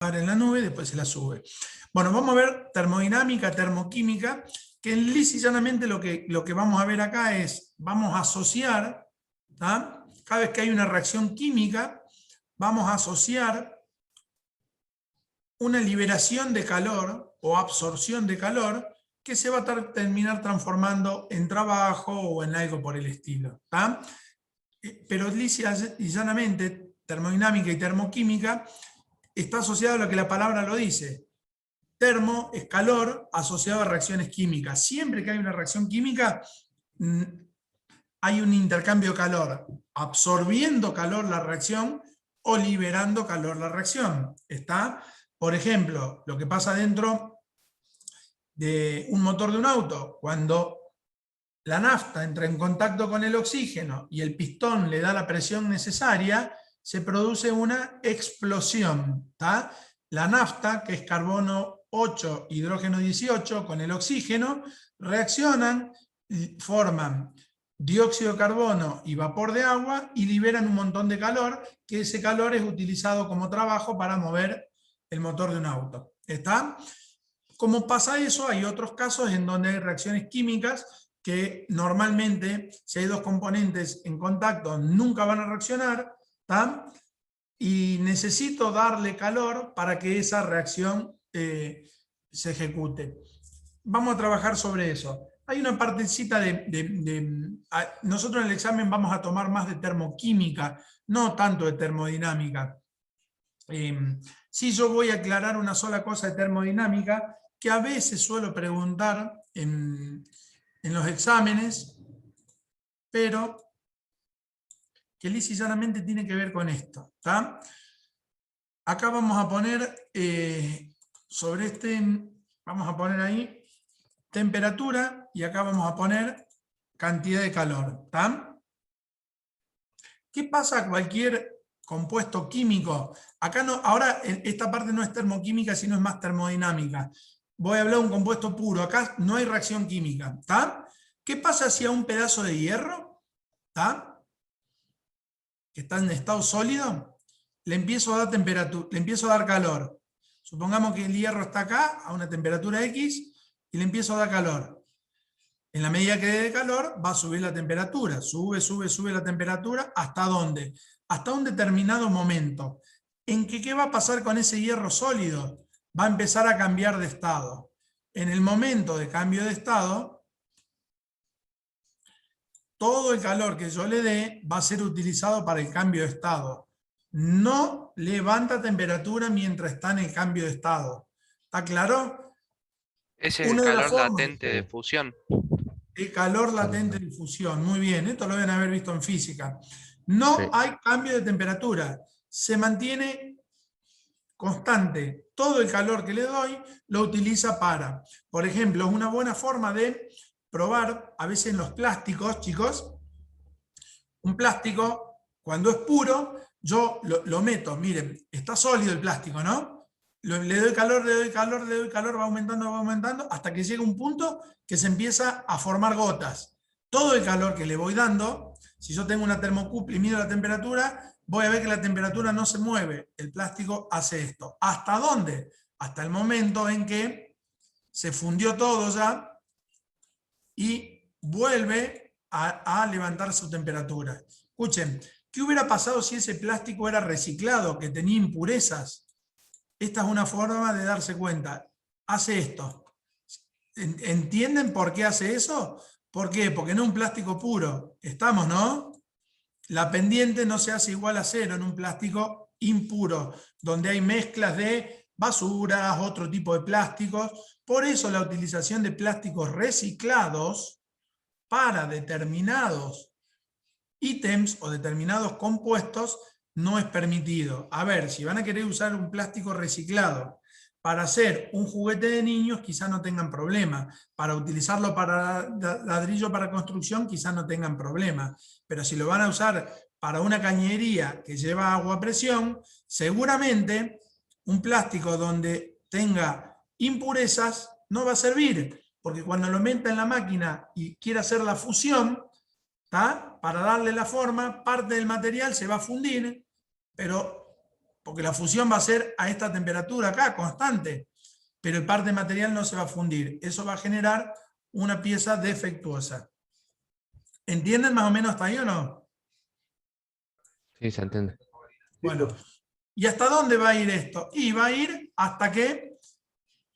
en la nube, después se la sube. Bueno, vamos a ver termodinámica, termoquímica, que lisa y llanamente lo que vamos a ver acá es, vamos a asociar, ¿tá? Cada vez que hay una reacción química, vamos a asociar una liberación de calor o absorción de calor que se va a terminar transformando en trabajo o en algo por el estilo, ¿tá? Pero lisa y llanamente, termodinámica y termoquímica está asociado a lo que la palabra lo dice. Termo es calor asociado a reacciones químicas. Siempre que hay una reacción química, hay un intercambio de calor, absorbiendo calor la reacción o liberando calor la reacción. ¿Está? Por ejemplo, lo que pasa dentro de un motor de un auto, cuando la nafta entra en contacto con el oxígeno y el pistón le da la presión necesaria, se produce una explosión. ¿Tá? La nafta, que es carbono 8, hidrógeno 18, con el oxígeno, reaccionan, forman dióxido de carbono y vapor de agua y liberan un montón de calor, que ese calor es utilizado como trabajo para mover el motor de un auto. ¿Está? Como pasa eso, hay otros casos en donde hay reacciones químicas que normalmente, si hay dos componentes en contacto, nunca van a reaccionar, ¿tá? Y necesito darle calor para que esa reacción se ejecute. Vamos a trabajar sobre eso. Hay una partecita nosotros en el examen vamos a tomar más de termoquímica, no tanto de termodinámica. Sí, yo voy a aclarar una sola cosa de termodinámica que a veces suelo preguntar en los exámenes, pero que lisa y llanamente tiene que ver con esto. ¿Tá? Acá vamos a poner sobre vamos a poner ahí temperatura y acá vamos a poner cantidad de calor. ¿Tá? ¿Qué pasa a cualquier compuesto químico? Acá no, ahora esta parte no es termoquímica, sino es más termodinámica. Voy a hablar de un compuesto puro, acá no hay reacción química. ¿Tá? ¿Qué pasa si a un pedazo de hierro, ¿tá? que está en estado sólido, le empiezo a dar temperatura, le empiezo a dar calor? Supongamos que el hierro está acá a una temperatura X y le empiezo a dar calor. En la medida que dé calor, va a subir la temperatura. Sube, sube, sube la temperatura. ¿Hasta dónde? Hasta un determinado momento. ¿En qué va a pasar con ese hierro sólido? Va a empezar a cambiar de estado. En el momento de cambio de estado, todo el calor que yo le dé va a ser utilizado para el cambio de estado. No levanta temperatura mientras está en el cambio de estado. ¿Está claro? Ese es el Una de las calor formas. latente de fusión. El calor latente de difusión. Muy bien, esto lo deben haber visto en física. Sí. No hay cambio de temperatura. Se mantiene constante. Todo el calor que le doy lo utiliza para, por ejemplo, es una buena forma de probar, a veces en los plásticos, chicos, un plástico, cuando es puro, yo lo meto, miren, está sólido el plástico, ¿no? Le doy calor, le doy calor, le doy calor, va aumentando, hasta que llega un punto que se empieza a formar gotas. Todo el calor que le voy dando, si yo tengo una termocuple y mido la temperatura, voy a ver que la temperatura no se mueve. El plástico hace esto. ¿Hasta dónde? Hasta el momento en que se fundió todo ya y vuelve a levantar su temperatura. Escuchen, ¿qué hubiera pasado si ese plástico era reciclado, que tenía impurezas? Esta es una forma de darse cuenta. Hace esto. ¿Entienden por qué hace eso? ¿Por qué? Porque no es un plástico puro. Estamos, ¿no? La pendiente no se hace igual a cero en un plástico impuro, donde hay mezclas de basuras, otro tipo de plásticos. Por eso la utilización de plásticos reciclados para determinados ítems o determinados compuestos no es permitido. A ver, si van a querer usar un plástico reciclado para hacer un juguete de niños, quizás no tengan problema. Para utilizarlo para ladrillo para construcción, quizás no tengan problema. Pero si lo van a usar para una cañería que lleva agua a presión, seguramente un plástico donde tenga impurezas no va a servir, porque cuando lo meta en la máquina y quiera hacer la fusión, ¿tá? Para darle la forma, parte del material se va a fundir, pero porque la fusión va a ser a esta temperatura acá, constante, pero el parte material no se va a fundir. Eso va a generar una pieza defectuosa. ¿Entienden más o menos hasta ahí o no? Sí, se entiende. Bueno, ¿y hasta dónde va a ir esto? Y va a ir hasta que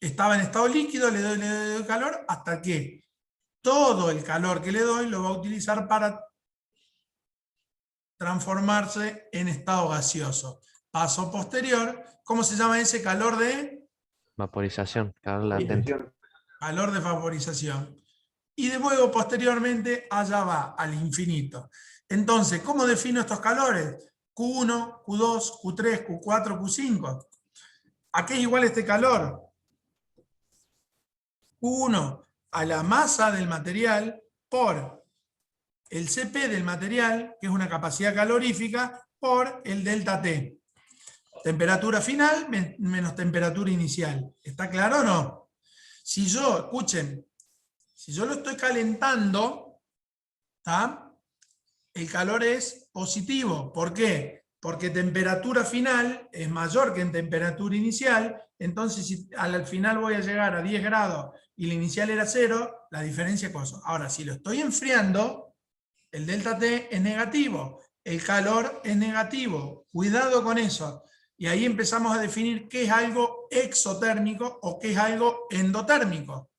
estaba en estado líquido, le doy calor, hasta que todo el calor que le doy lo va a utilizar para transformarse en estado gaseoso. Paso posterior, ¿cómo se llama ese calor de? Vaporización, calor latente. Calor de vaporización. Y de luego, posteriormente, allá va, al infinito. Entonces, ¿cómo defino estos calores? Q1, Q2, Q3, Q4, Q5. ¿A qué es igual este calor? Q1 a la masa del material por el CP del material, que es una capacidad calorífica, por el delta T. Temperatura final menos temperatura inicial. ¿Está claro o no? Si yo, escuchen, si yo lo estoy calentando, ¿tá? El calor es positivo. ¿Por qué? Porque temperatura final es mayor que en temperatura inicial, entonces si al final voy a llegar a 10 grados y la inicial era 0, la diferencia es cosa. Ahora, si lo estoy enfriando, el delta T es negativo, el calor es negativo. Cuidado con eso. Y ahí empezamos a definir qué es algo exotérmico o qué es algo endotérmico.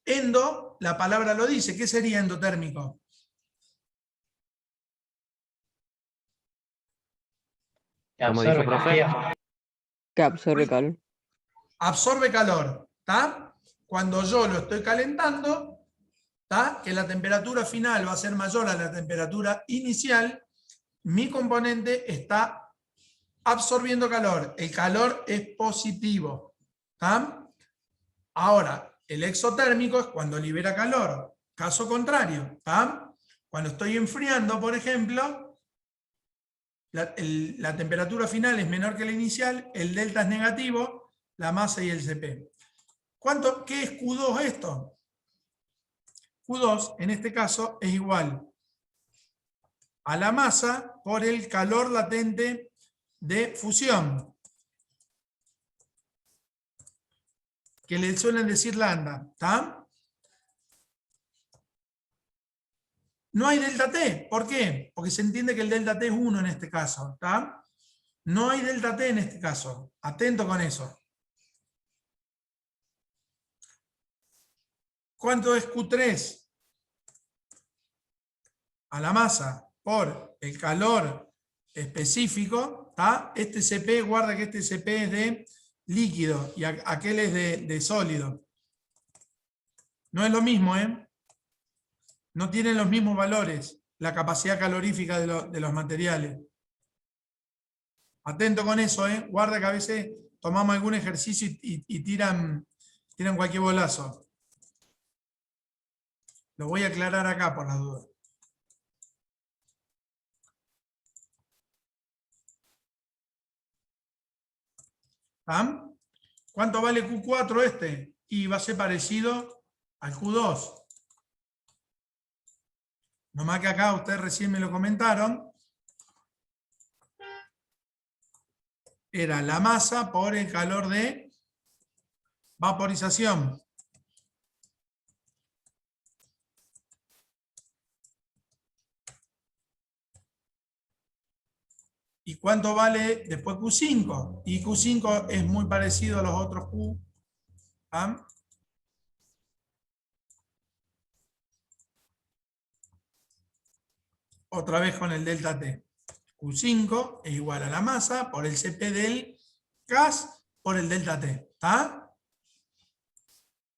Endo, la palabra lo dice, ¿qué sería endotérmico? ¿Cómo dijo, profe? Que absorbe calor. Absorbe calor, ¿está? Cuando yo lo estoy calentando, ¿está? Que la temperatura final va a ser mayor a la temperatura inicial, mi componente está absorbiendo calor. El calor es positivo, ¿está? Ahora, el exotérmico es cuando libera calor. Caso contrario, ¿está? Cuando estoy enfriando, por ejemplo, la temperatura final es menor que la inicial, el delta es negativo, la masa y el CP. ¿Qué es Q2 esto? Q2, en este caso, es igual a la masa por el calor latente de fusión, que le suelen decir lambda, ¿está? No hay delta T, ¿por qué? Porque se entiende que el delta T es 1 en este caso, ¿está? No hay delta T en este caso, atento con eso. ¿Cuánto es Q3? A la masa por el calor específico, ¿tá? Este CP, guarda que este CP es de líquido y aquel es de sólido. No es lo mismo, ¿eh? No tienen los mismos valores, la capacidad calorífica de los materiales. Atento con eso, ¿eh? Guarda que a veces tomamos algún ejercicio y tiran cualquier bolazo. Lo voy a aclarar acá por las dudas. ¿Ah? ¿Cuánto vale Q4 este? Y va a ser parecido al Q2. Nomás que acá ustedes recién me lo comentaron. Era la masa por el calor de vaporización. ¿Y cuánto vale después Q5? Y Q5 es muy parecido a los otros Q. ¿Ah? Otra vez con el delta T. Q5 es igual a la masa por el CP del gas por el delta T. ¿Está?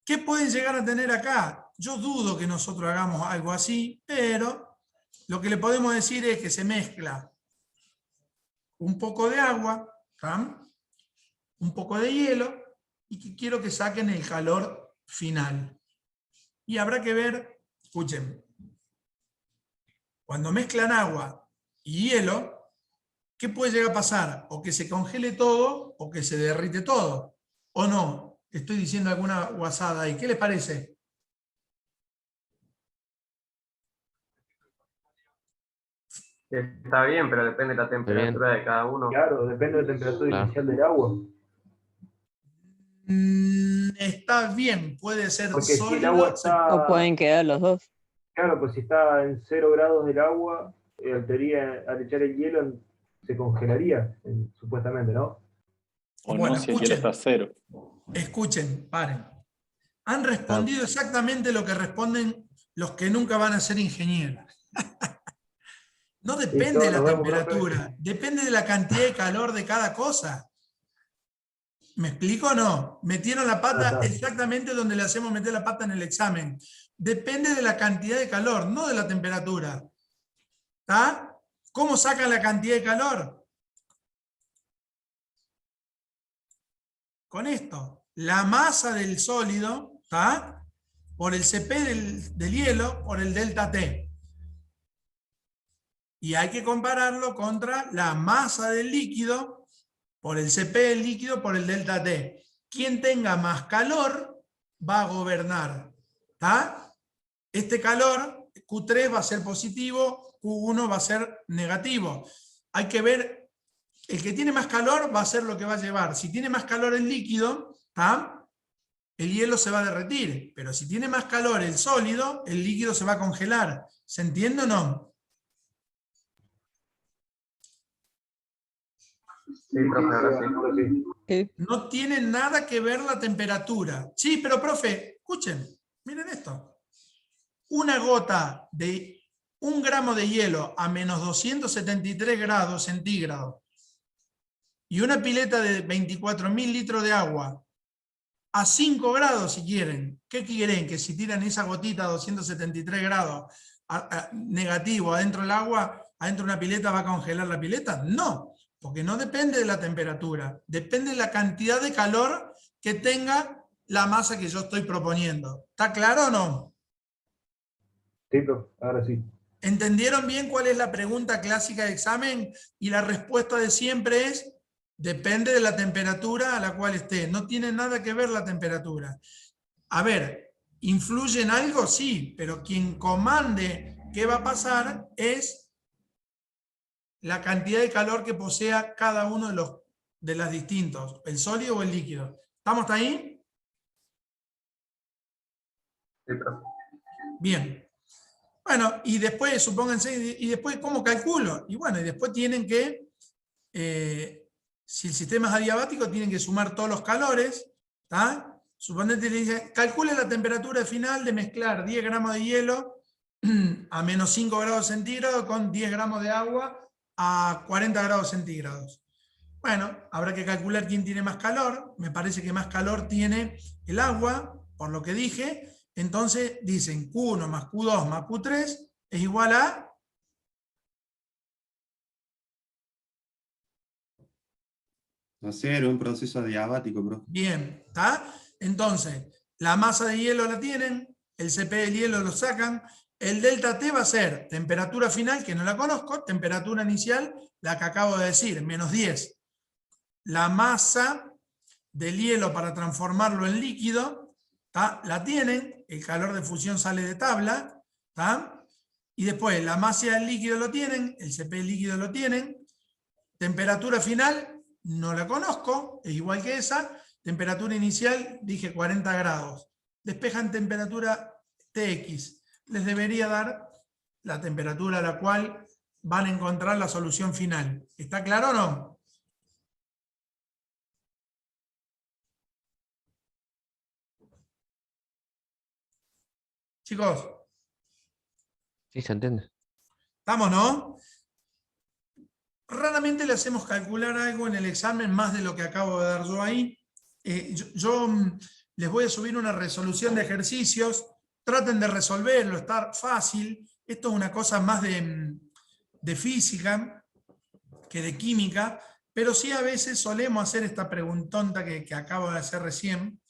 ¿Qué pueden llegar a tener acá? Yo dudo que nosotros hagamos algo así, pero lo que le podemos decir es que se mezcla un poco de agua, ¿tá? Un poco de hielo, y que quiero que saquen el calor final. Y habrá que ver, escuchen, cuando mezclan agua y hielo, ¿qué puede llegar a pasar? O que se congele todo, o que se derrite todo. ¿O no? Estoy diciendo alguna guasada ahí. ¿Qué les parece? Está bien, pero depende de la temperatura de cada uno. Claro, depende de la temperatura Claro. inicial del agua. Está bien, puede ser Porque si el sólido. agua está... O pueden quedar los dos. Claro, pues si está en 0 grados del agua, en teoría, al echar el hielo, se congelaría, supuestamente, ¿no? O Bueno, no, si el hielo está a 0. Escuchen, paren. Han respondido exactamente lo que responden los que nunca van a ser ingenieros. No depende de la nos vemos, temperatura, depende de la cantidad de calor de cada cosa. ¿Me explico o no? Metieron la pata exactamente donde le hacemos meter la pata en el examen. Depende de la cantidad de calor, no de la temperatura. ¿Está? ¿Cómo sacan la cantidad de calor? Con esto. La masa del sólido, ¿está? Por el CP del hielo, por el delta T. Y hay que compararlo contra la masa del líquido, por el CP del líquido, por el delta T. Quien tenga más calor va a gobernar. ¿Está? Este calor, Q3 va a ser positivo, Q1 va a ser negativo. Hay que ver, el que tiene más calor va a ser lo que va a llevar. Si tiene más calor el líquido, ¿está? El hielo se va a derretir. Pero si tiene más calor el sólido, el líquido se va a congelar. ¿Se entiende o no? Sí, profe, ahora sí. Sí. No tiene nada que ver la temperatura. Sí, pero profe, escuchen, miren esto. Una gota de 1 gramo de hielo a menos 273 grados centígrados y una pileta de 24.000 litros de agua a 5 grados si quieren. ¿Qué quieren? Que si tiran esa gotita a 273 grados negativo adentro del agua, adentro de una pileta, ¿va a congelar la pileta? No, porque no depende de la temperatura, depende de la cantidad de calor que tenga la masa que yo estoy proponiendo. ¿Está claro o no? Sí, profe, ahora sí. ¿Entendieron bien cuál es la pregunta clásica de examen? Y la respuesta de siempre es, depende de la temperatura a la cual esté. No tiene nada que ver la temperatura. A ver, ¿influye en algo? Sí, pero quien comande qué va a pasar es la cantidad de calor que posea cada uno de los distintos, el sólido o el líquido. ¿Estamos hasta ahí? Sí, profe. Bien. Bueno, y después, supónganse, y después, ¿cómo calculo? Y bueno, y después tienen que, si el sistema es adiabático, tienen que sumar todos los calores, ¿está? Suponete le dice, calcule la temperatura final de mezclar 10 gramos de hielo a menos 5 grados centígrados con 10 gramos de agua a 40 grados centígrados. Bueno, habrá que calcular quién tiene más calor. Me parece que más calor tiene el agua, por lo que dije. Entonces dicen Q1 más Q2 más Q3 es igual a... A 0, un proceso adiabático, profe. Bien, ¿está? Entonces, la masa de hielo la tienen, el CP del hielo lo sacan, el delta T va a ser temperatura final, que no la conozco, temperatura inicial, la que acabo de decir, menos 10. La masa del hielo para transformarlo en líquido, ¿tá? La tienen, el calor de fusión sale de tabla, ¿tá? Y después la masa del líquido lo tienen, el CP del líquido lo tienen, temperatura final no la conozco, es igual que esa, temperatura inicial dije 40 grados, despejan temperatura TX, les debería dar la temperatura a la cual van a encontrar la solución final. ¿Está claro o no? Chicos, Sí, se entiende. ¿estamos, no? Raramente le hacemos calcular algo en el examen más de lo que acabo de dar yo ahí. Yo les voy a subir una resolución de ejercicios, traten de resolverlo, está fácil. Esto es una cosa más de física que de química, pero sí a veces solemos hacer esta preguntonta que acabo de hacer recién,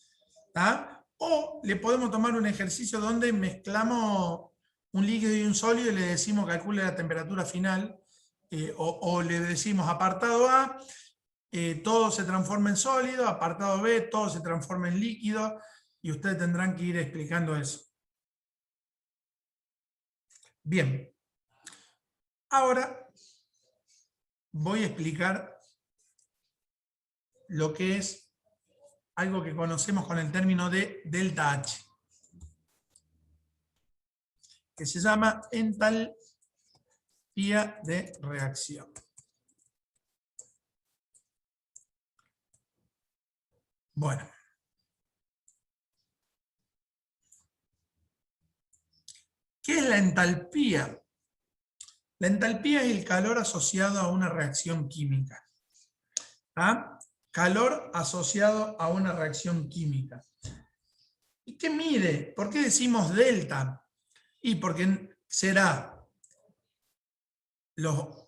¿tá? O le podemos tomar un ejercicio donde mezclamos un líquido y un sólido y le decimos calcule la temperatura final, o le decimos apartado A, todo se transforma en sólido, apartado B, todo se transforma en líquido, y ustedes tendrán que ir explicando eso. Bien. Ahora, voy a explicar lo que es algo que conocemos con el término de delta H, que se llama entalpía de reacción. Bueno. ¿Qué es la entalpía? La entalpía es el calor asociado a una reacción química. ¿Ah? Calor asociado a una reacción química. ¿Y qué mide? ¿Por qué decimos delta? Y porque serán los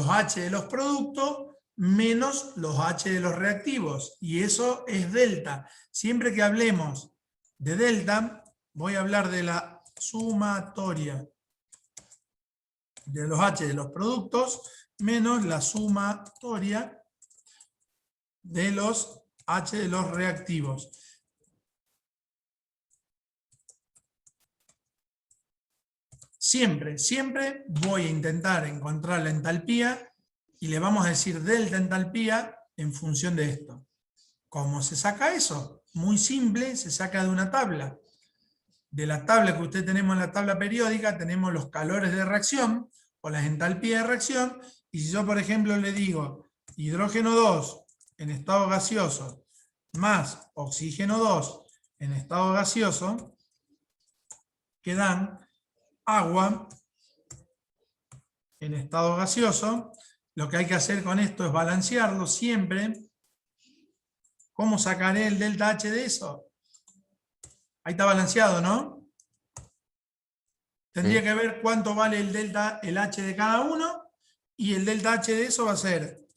H de los productos menos los H de los reactivos. Y eso es delta. Siempre que hablemos de delta, voy a hablar de la sumatoria de los H de los productos menos la sumatoria de los H de los reactivos. Siempre voy a intentar encontrar la entalpía y le vamos a decir delta entalpía en función de esto. ¿Cómo se saca eso? Muy simple, se saca de una tabla. De la tabla que usted tenemos en la tabla periódica, tenemos los calores de reacción o las entalpías de reacción, y si yo, por ejemplo, le digo hidrógeno 2 en estado gaseoso más oxígeno 2 en estado gaseoso, que dan agua en estado gaseoso, lo que hay que hacer con esto es balancearlo siempre. ¿Cómo sacaré el delta H de eso? Ahí está balanceado, ¿no? Tendría que ver cuánto vale el H de cada uno, y el delta H de eso va a ser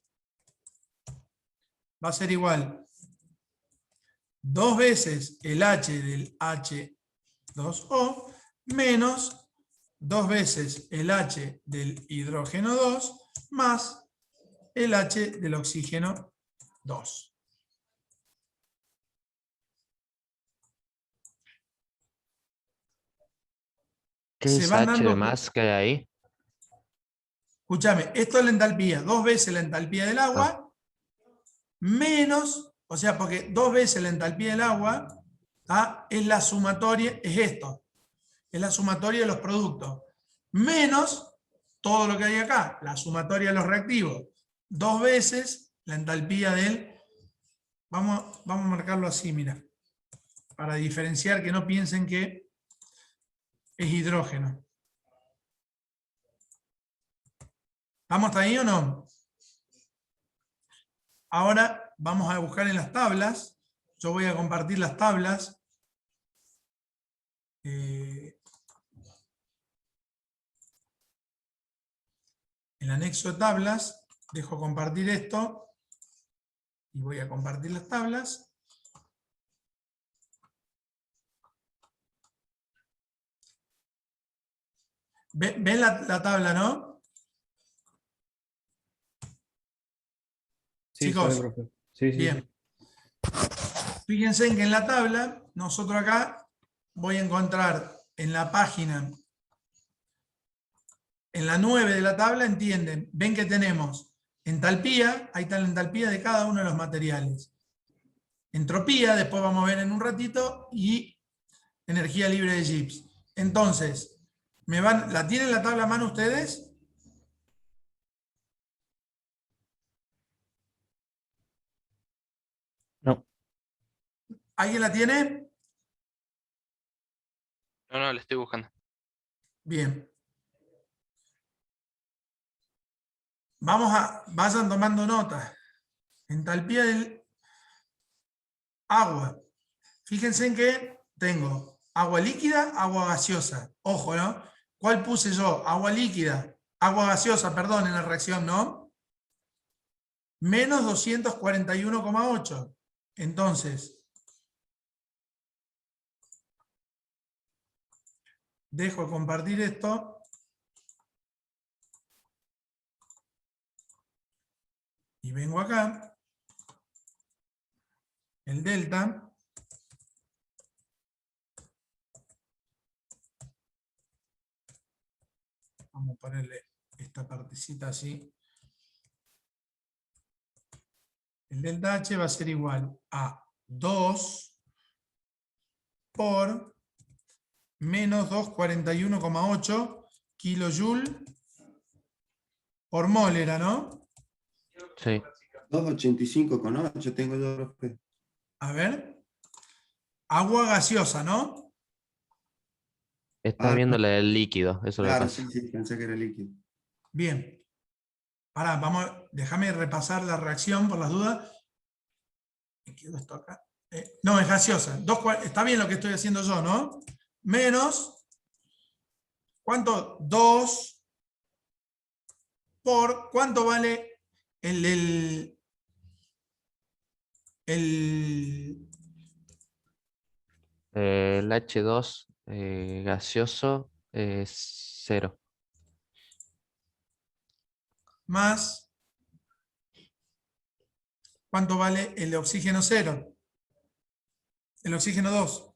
igual 2 veces el H del H2O menos 2 veces el H del hidrógeno 2 más el H del oxígeno 2. ¿Qué Se es van H dando- de más que hay ahí? Escúchame, esto es la entalpía, 2 veces la entalpía del agua, menos, o sea, porque 2 veces la entalpía del agua es la sumatoria, es esto, es la sumatoria de los productos, menos todo lo que hay acá, la sumatoria de los reactivos, 2 veces la entalpía del, vamos a marcarlo así, mira, para diferenciar, que no piensen que es hidrógeno. ¿Vamos hasta ahí o no? Ahora vamos a buscar en las tablas. Yo voy a compartir las tablas. El anexo de tablas. Dejo compartir esto. Y voy a compartir las tablas. ¿Ven la tabla, no? Sí, Chicos, sabe, profe. Sí, sí, bien. Fíjense que en la tabla, nosotros acá voy a encontrar en la página, en la 9 de la tabla, entienden, ven que tenemos entalpía, ahí está la entalpía de cada uno de los materiales. Entropía, después vamos a ver en un ratito, y energía libre de Gibbs. Entonces, ¿la tienen la tabla a mano ustedes? No. ¿Alguien la tiene? No, le estoy buscando. Bien. Vayan tomando nota. Entalpía del agua. Fíjense en que tengo agua líquida, agua gaseosa. Ojo, ¿no? ¿Cuál puse yo? Agua líquida, agua gaseosa, perdón, en la reacción, ¿no? Menos 241,8. Entonces, dejo de compartir esto. Y vengo acá. El delta. Vamos a ponerle esta partecita así. El delta H va a ser igual a 2 por menos 241,8 kilojoule por mol era, ¿no? Sí. 285,8 tengo yo, profe. A ver. Agua gaseosa, ¿no? Está Ah, viendo la del líquido, eso es lo que Claro, pasa. sí, sí, pensé que era líquido. Bien. Pará, déjame repasar la reacción por las dudas. Me quedo esto acá. No, es gaseosa. Está bien lo que estoy haciendo yo, ¿no? Menos, ¿cuánto? 2 por, ¿cuánto vale el El H2 gaseoso es 0. más, ¿cuánto vale el oxígeno 0? El oxígeno 2.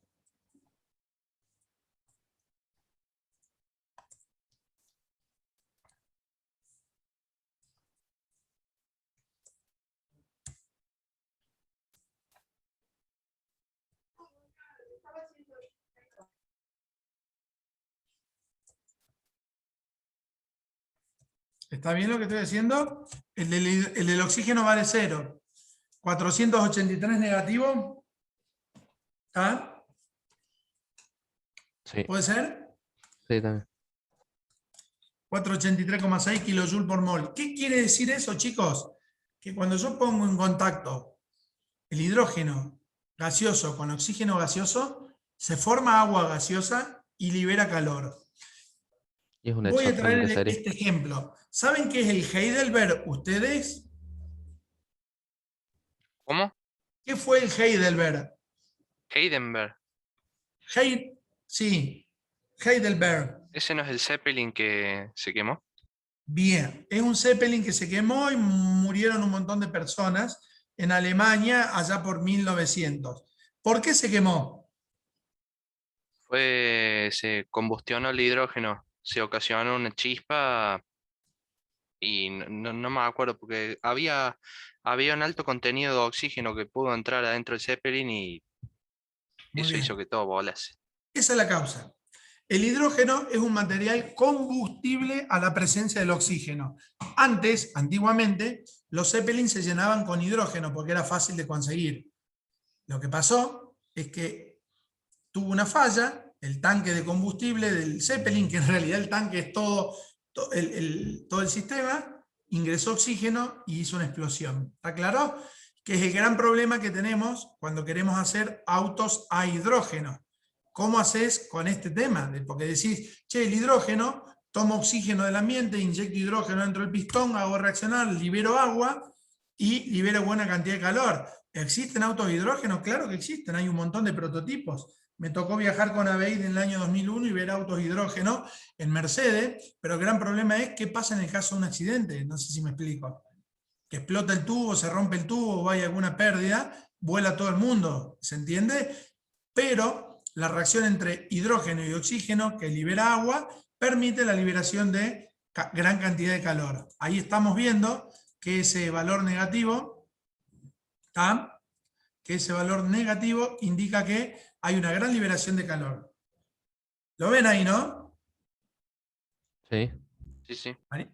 ¿Está bien lo que estoy haciendo? El del oxígeno vale 0. 483 negativo. ¿Está? Sí, ¿Puede ser? sí, también. 483,6 kilojoules por mol. ¿Qué quiere decir eso, chicos? Que cuando yo pongo en contacto el hidrógeno gaseoso con oxígeno gaseoso, se forma agua gaseosa y libera calor. Y es un Voy a traer exotón de serie. este ejemplo. ¿Saben qué es el Heidelberg ustedes? ¿Cómo? ¿Qué fue el Heidelberg? Heidenberg. Sí, Heidelberg. ¿Ese no es el Zeppelin que se quemó? Bien, es un Zeppelin que se quemó y murieron un montón de personas en Alemania allá por 1900. ¿Por qué se quemó? Se combustionó el hidrógeno, se ocasionó una chispa y no me acuerdo porque había un alto contenido de oxígeno que pudo entrar adentro del Zeppelin y Muy eso bien. hizo que todo volase. Esa es la causa. El hidrógeno es un material combustible a la presencia del oxígeno. Antiguamente, los Zeppelin se llenaban con hidrógeno porque era fácil de conseguir. Lo que pasó es que tuvo una falla, el tanque de combustible del Zeppelin, que en realidad el tanque es todo el sistema, ingresó oxígeno y hizo una explosión. ¿Está claro? Que es el gran problema que tenemos cuando queremos hacer autos a hidrógeno. ¿Cómo haces con este tema? Porque decís, che, el hidrógeno, tomo oxígeno del ambiente, inyecto hidrógeno dentro del pistón, hago reaccionar, libero agua y libero buena cantidad de calor. ¿Existen autos de hidrógeno? Claro que existen, hay un montón de prototipos. Me tocó viajar con Aveid en el año 2001 y ver autos de hidrógeno en Mercedes, pero el gran problema es qué pasa en el caso de un accidente, no sé si me explico. Que explota el tubo, se rompe el tubo, o hay alguna pérdida, vuela todo el mundo, ¿se entiende? Pero la reacción entre hidrógeno y oxígeno que libera agua permite la liberación de gran cantidad de calor. Ahí estamos viendo que ese valor negativo, ¿tá? Que ese valor negativo indica que hay una gran liberación de calor. ¿Lo ven ahí, no? Sí. Sí, sí. Ahí.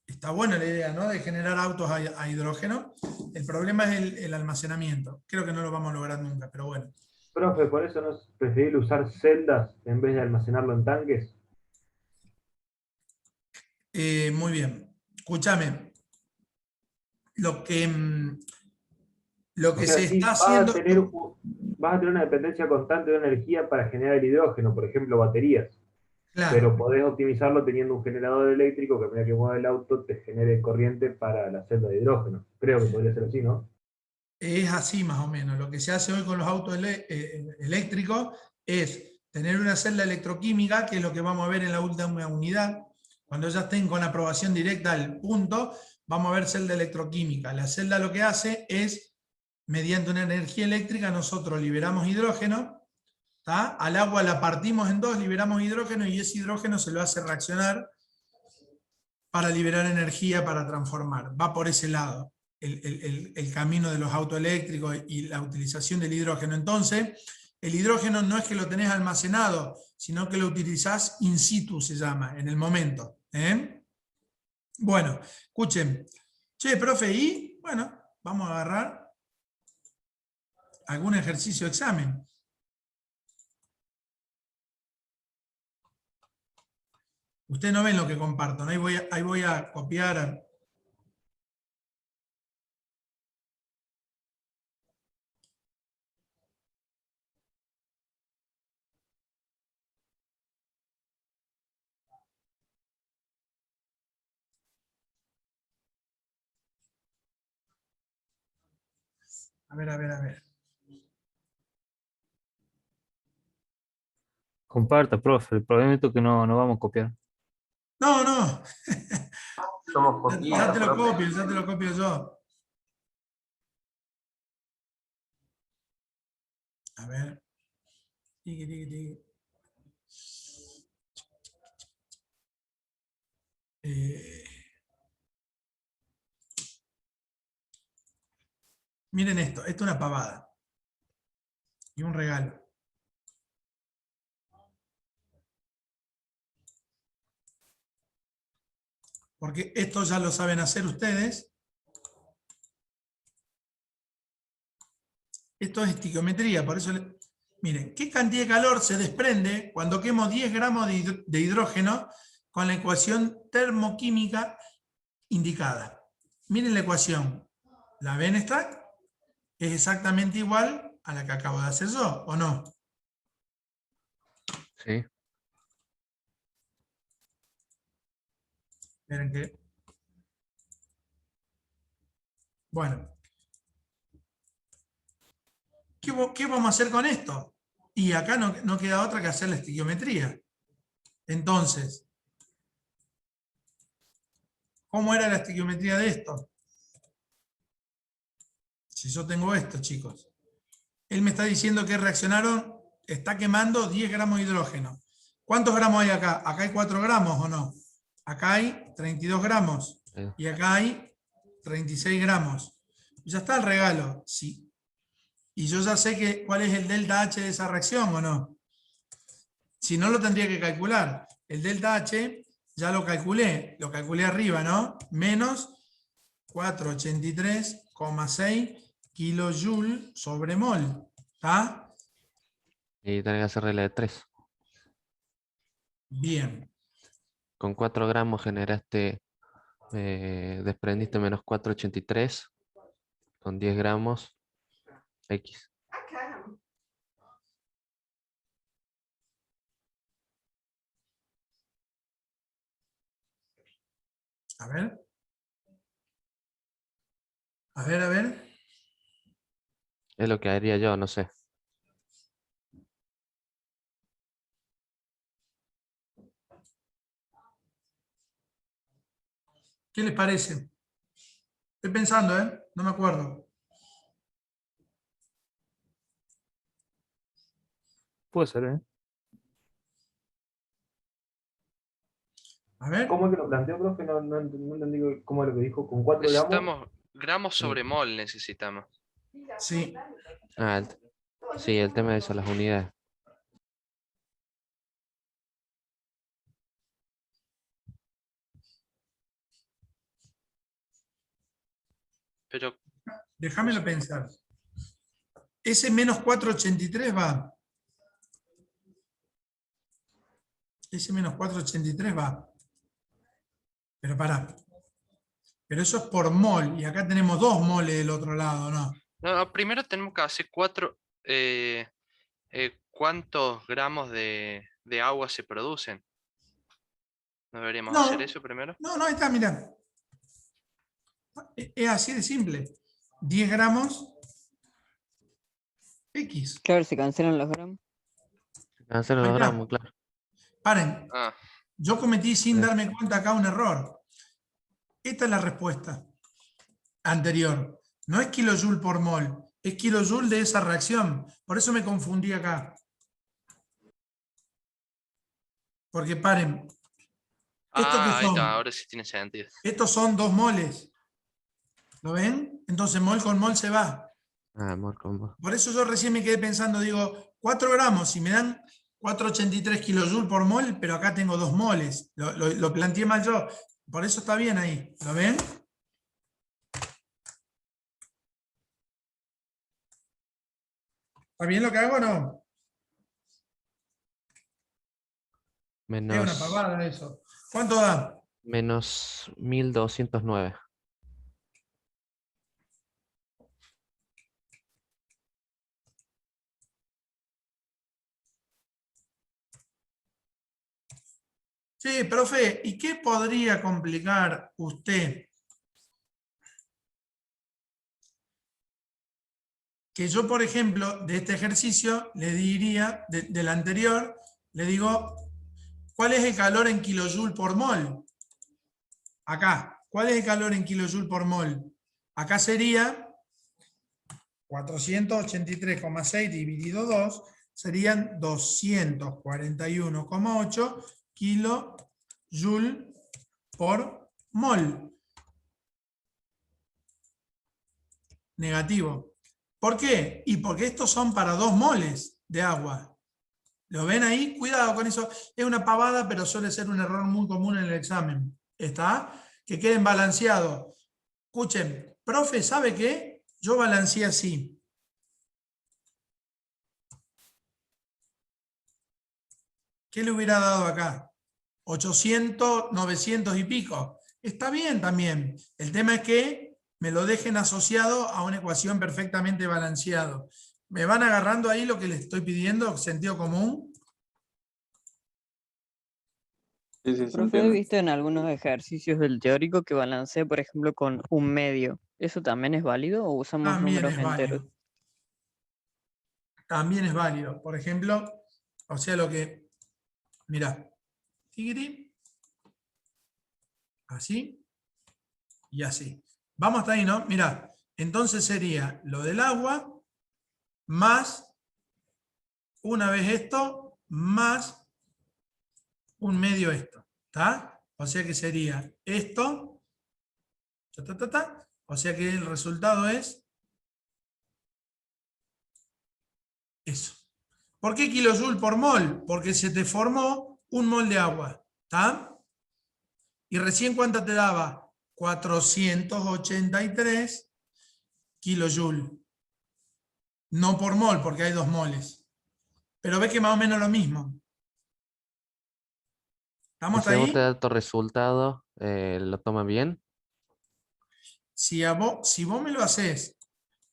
Está buena la idea, ¿no? De generar autos a hidrógeno. El problema es el almacenamiento. Creo que no lo vamos a lograr nunca, pero bueno. Profe, ¿por eso no es preferible usar celdas en vez de almacenarlo en tanques? Muy bien. Escúchame. Lo que O sea, se sí, está haciendo... vas a tener una dependencia constante de energía para generar el hidrógeno, por ejemplo, baterías. Claro, Pero podés optimizarlo teniendo un generador eléctrico que a medida que mueva el auto te genere corriente para la celda de hidrógeno. Creo que podría ser así, ¿no? es así más o menos. Lo que se hace hoy con los autos eléctricos es tener una celda electroquímica, que es lo que vamos a ver en la última unidad. Cuando ya estén con aprobación directa al punto, vamos a ver celda electroquímica. La celda lo que hace es, mediante una energía eléctrica, nosotros liberamos hidrógeno, ¿tá? Al agua la partimos en dos, liberamos hidrógeno y ese hidrógeno se lo hace reaccionar para liberar energía para transformar. Va por ese lado, el camino de los autoeléctricos y la utilización del hidrógeno. Entonces, el hidrógeno no es que lo tenés almacenado, sino que lo utilizás in situ, se llama, en el momento. Bueno, escuchen. Che, profe, y bueno, vamos a agarrar algún ejercicio de examen. Ustedes no ven lo que comparto, ¿no? Ahí voy a copiar. A ver. Comparta, profe. El problema es que no vamos a copiar. No. Somos poquitos. Ya te lo profe. copio yo. A ver. Tiqui. Miren esto es una pavada. Y un regalo. Porque esto ya lo saben hacer ustedes. Esto es estiquiometría, por eso, miren, ¿qué cantidad de calor se desprende cuando quemo 10 gramos de hidrógeno con la ecuación termoquímica indicada? Miren la ecuación. ¿La ven esta? Es exactamente igual a la que acabo de hacer yo, ¿o no? Sí. Miren que... Bueno. ¿Qué vamos a hacer con esto? Y acá no queda otra que hacer la estiquiometría. Entonces, ¿cómo era la estiquiometría de esto? Si yo tengo esto, chicos. Él me está diciendo que reaccionaron, está quemando 10 gramos de hidrógeno. ¿Cuántos gramos hay acá? Acá hay 4 gramos, ¿o no? Acá hay 32 gramos. Sí. Y acá hay 36 gramos. Ya está el regalo. Sí. Y yo ya sé cuál es el delta H de esa reacción, ¿o no? Si no, lo tendría que calcular. El delta H ya lo calculé arriba, ¿no? Menos 483,6 kilojoule sobre mol. ¿Está? Y tenés que hacer regla de 3. Bien. Con 4 gramos generaste, desprendiste menos 483. Con 10 gramos, X. A ver. A ver. Es lo que haría yo, no sé. ¿Qué les parece? Estoy pensando, no me acuerdo. Puede ser, ¿eh? A ver. ¿Cómo es que lo planteó, profe? No entendí cómo es lo que dijo. ¿Con 4 gramos? Necesitamos gramos sobre mol, necesitamos. Sí. Ah, sí, el tema de eso, las unidades. Pero Déjamelo pensar. Ese menos 483 va. Ese menos 483 va. Pero pará. Pero eso es por mol. Y acá tenemos 2 moles del otro lado, ¿no? no, primero tenemos que hacer cuántos gramos de agua se producen. ¿No deberíamos No. hacer eso primero? No, ahí está, mirá. Es así de simple. 10 gramos X. Claro, se cancelan los gramos. Hacer los Ahí está. gramos, claro. Paren. Ah, Yo cometí sin darme cuenta acá un error. Esta es la respuesta anterior. No es kilojoule por mol, es kilojoule de esa reacción. Por eso me confundí acá. Porque paren. ¿Estos qué Ahí son? está, ahora sí tiene sentido. Estos son 2 moles. ¿Lo ven? Entonces mol con mol se va. Ah, mol con mol. Por eso yo recién me quedé pensando, digo, 4 gramos, si me dan 483 kilojoules por mol, pero acá tengo 2 moles. Lo planteé mal yo. Por eso está bien ahí. ¿Lo ven? ¿Está bien lo que hago o no? Es una Menos, pavada eso. ¿Cuánto da? menos 1209. Sí, profe, ¿y qué podría complicar usted? Que yo, por ejemplo, de este ejercicio, le diría, del anterior, le digo, ¿cuál es el calor en kilojoule por mol? Acá, ¿cuál es el calor en kilojoule por mol? Acá sería 483,6 dividido 2, serían 241,8 kilojoule por mol. Negativo. ¿Por qué? Y porque estos son para 2 moles de agua. ¿Lo ven ahí? Cuidado con eso. Es una pavada, pero suele ser un error muy común en el examen. ¿Está? Que queden balanceados. Escuchen, profe, ¿sabe qué? Yo balanceé así. ¿Qué le hubiera dado acá? 800, 900 y pico. Está bien también. El tema es que me lo dejen asociado a una ecuación perfectamente balanceado. ¿Me van agarrando ahí lo que les estoy pidiendo? ¿Sentido común? Sí, sí, se Profe, he entiende. visto en algunos ejercicios del teórico que balancea, por ejemplo, con un medio. ¿Eso también es válido o usamos También números es enteros? válido. También es válido. Por ejemplo, o sea, lo que... Mirá. Tigri. Así. Y así. Vamos hasta ahí, ¿no? Mirá. Entonces sería lo del agua más, una vez esto, más un medio esto. ¿Está? O sea que sería esto. O sea que el resultado es eso. ¿Por qué kilojoule por mol? Porque se te formó un mol de agua. ¿Está? Y recién ¿cuánto te daba? 483 kilojoule. No por mol, porque hay 2 moles. Pero ves que más o menos lo mismo. ¿Estamos hasta Si a vos te ahí? da tu resultado, ¿lo toma bien? Si vos me lo haces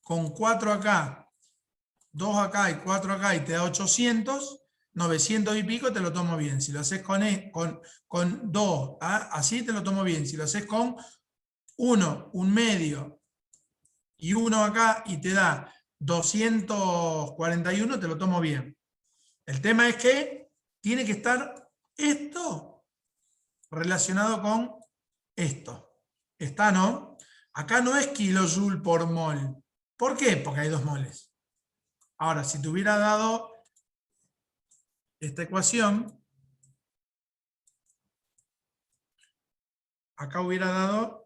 con 4 acá, 2 acá y 4 acá y te da 800, 900 y pico, te lo tomo bien. Si lo haces con 2, así te lo tomo bien. Si lo haces con 1, un medio y 1 acá y te da 241, te lo tomo bien. El tema es que tiene que estar esto relacionado con esto. ¿Está, no? Acá no es kilojoule por mol. ¿Por qué? Porque hay 2 moles. Ahora, si te hubiera dado esta ecuación, acá hubiera dado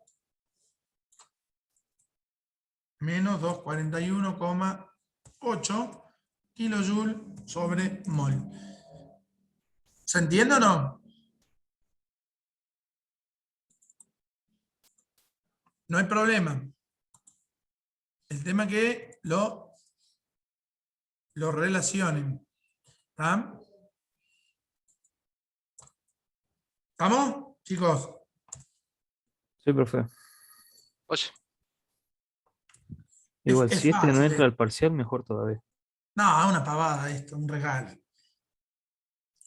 menos 241,8 kilojoule sobre mol. ¿Se entiende o no? No hay problema. El tema es que lo relacionen. ¿Está? ¿Estamos, chicos? Sí, profe. Oye, Igual, Es si este no fácil. entra al parcial, mejor todavía. No, una pavada esto, un regalo.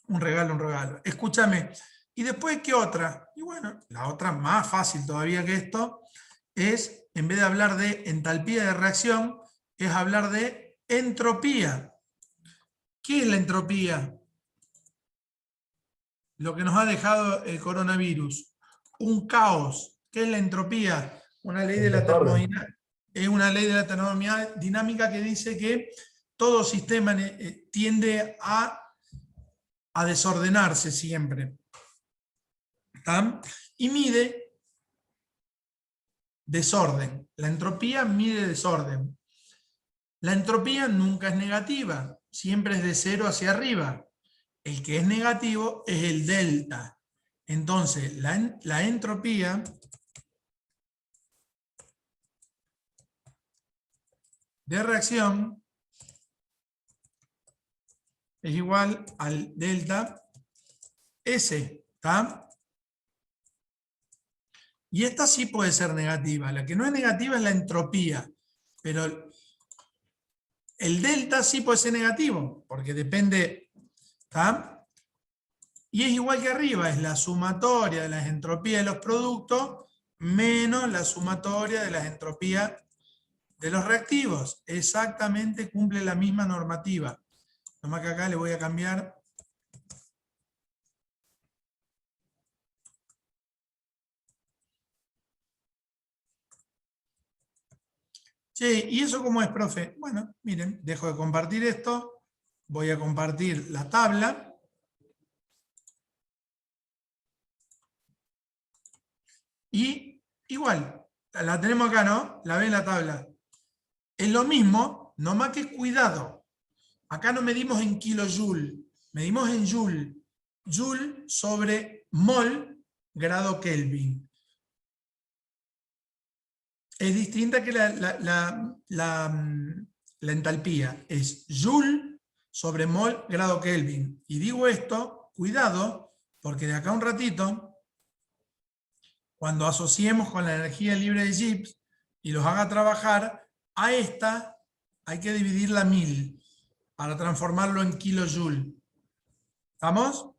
Un regalo, un regalo. Escúchame. ¿Y después qué otra? Y bueno, la otra más fácil todavía que esto es, en vez de hablar de entalpía de reacción, es hablar de entropía. ¿Qué es la entropía? Lo que nos ha dejado el coronavirus. Un caos. ¿Qué es la entropía? Una ley de la termodinámica. Es una ley de la termodinámica que dice que todo sistema tiende a desordenarse siempre. ¿tá? Y mide desorden. La entropía mide desorden. La entropía nunca es negativa, siempre es de 0 hacia arriba. El que es negativo es el delta. Entonces, la entropía de reacción es igual al delta S, ¿está? Y esta sí puede ser negativa. La que no es negativa es la entropía, pero el delta sí puede ser negativo, porque depende, ¿está? Y es igual que arriba, es la sumatoria de las entropías de los productos menos la sumatoria de las entropías de los reactivos. Exactamente cumple la misma normativa. Nomás que acá le voy a cambiar. Che, ¿y eso cómo es, profe? Bueno, miren, dejo de compartir esto. Voy a compartir la tabla. Y igual, la tenemos acá, ¿no? La ven la tabla. Es lo mismo, nomás que cuidado. Acá no medimos en kilojoule, medimos en joule. Joule sobre mol grado Kelvin. Es distinta que la entalpía. Es joule sobre mol grado Kelvin. Y digo esto, cuidado, porque de acá a un ratito, cuando asociemos con la energía libre de Gibbs y los haga trabajar, a esta hay que dividirla 1000 para transformarlo en kilojoule. ¿Estamos?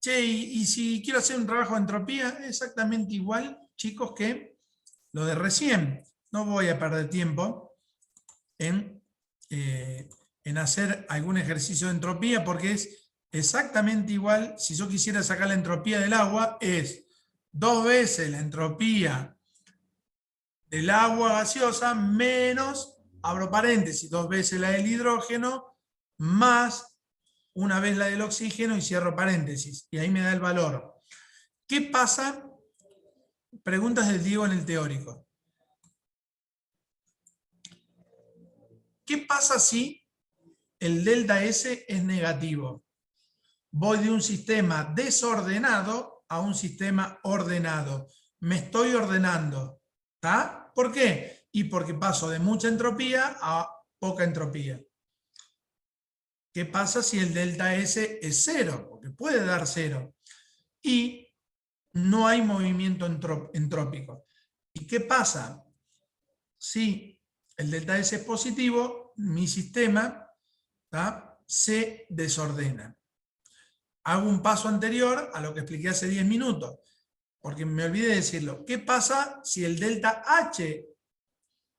Che, y si quiero hacer un trabajo de entropía, es exactamente igual, chicos, que lo de recién. No voy a perder tiempo en hacer algún ejercicio de entropía, porque es exactamente igual. Si yo quisiera sacar la entropía del agua, es 2 veces la entropía del agua gaseosa menos, abro paréntesis, 2 veces la del hidrógeno, más una vez la del oxígeno y cierro paréntesis. Y ahí me da el valor. ¿Qué pasa? Preguntas del Diego en el teórico. ¿Qué pasa si el delta S es negativo? Voy de un sistema desordenado a un sistema ordenado. Me estoy ordenando. ¿Está? ¿Por qué? Y porque paso de mucha entropía a poca entropía. ¿Qué pasa si el delta S es 0? Porque puede dar 0. Y no hay movimiento entrópico. ¿Y qué pasa? Si el delta S es positivo, mi sistema, ¿tá?, se desordena. Hago un paso anterior a lo que expliqué hace 10 minutos, porque me olvidé de decirlo. ¿Qué pasa si el delta H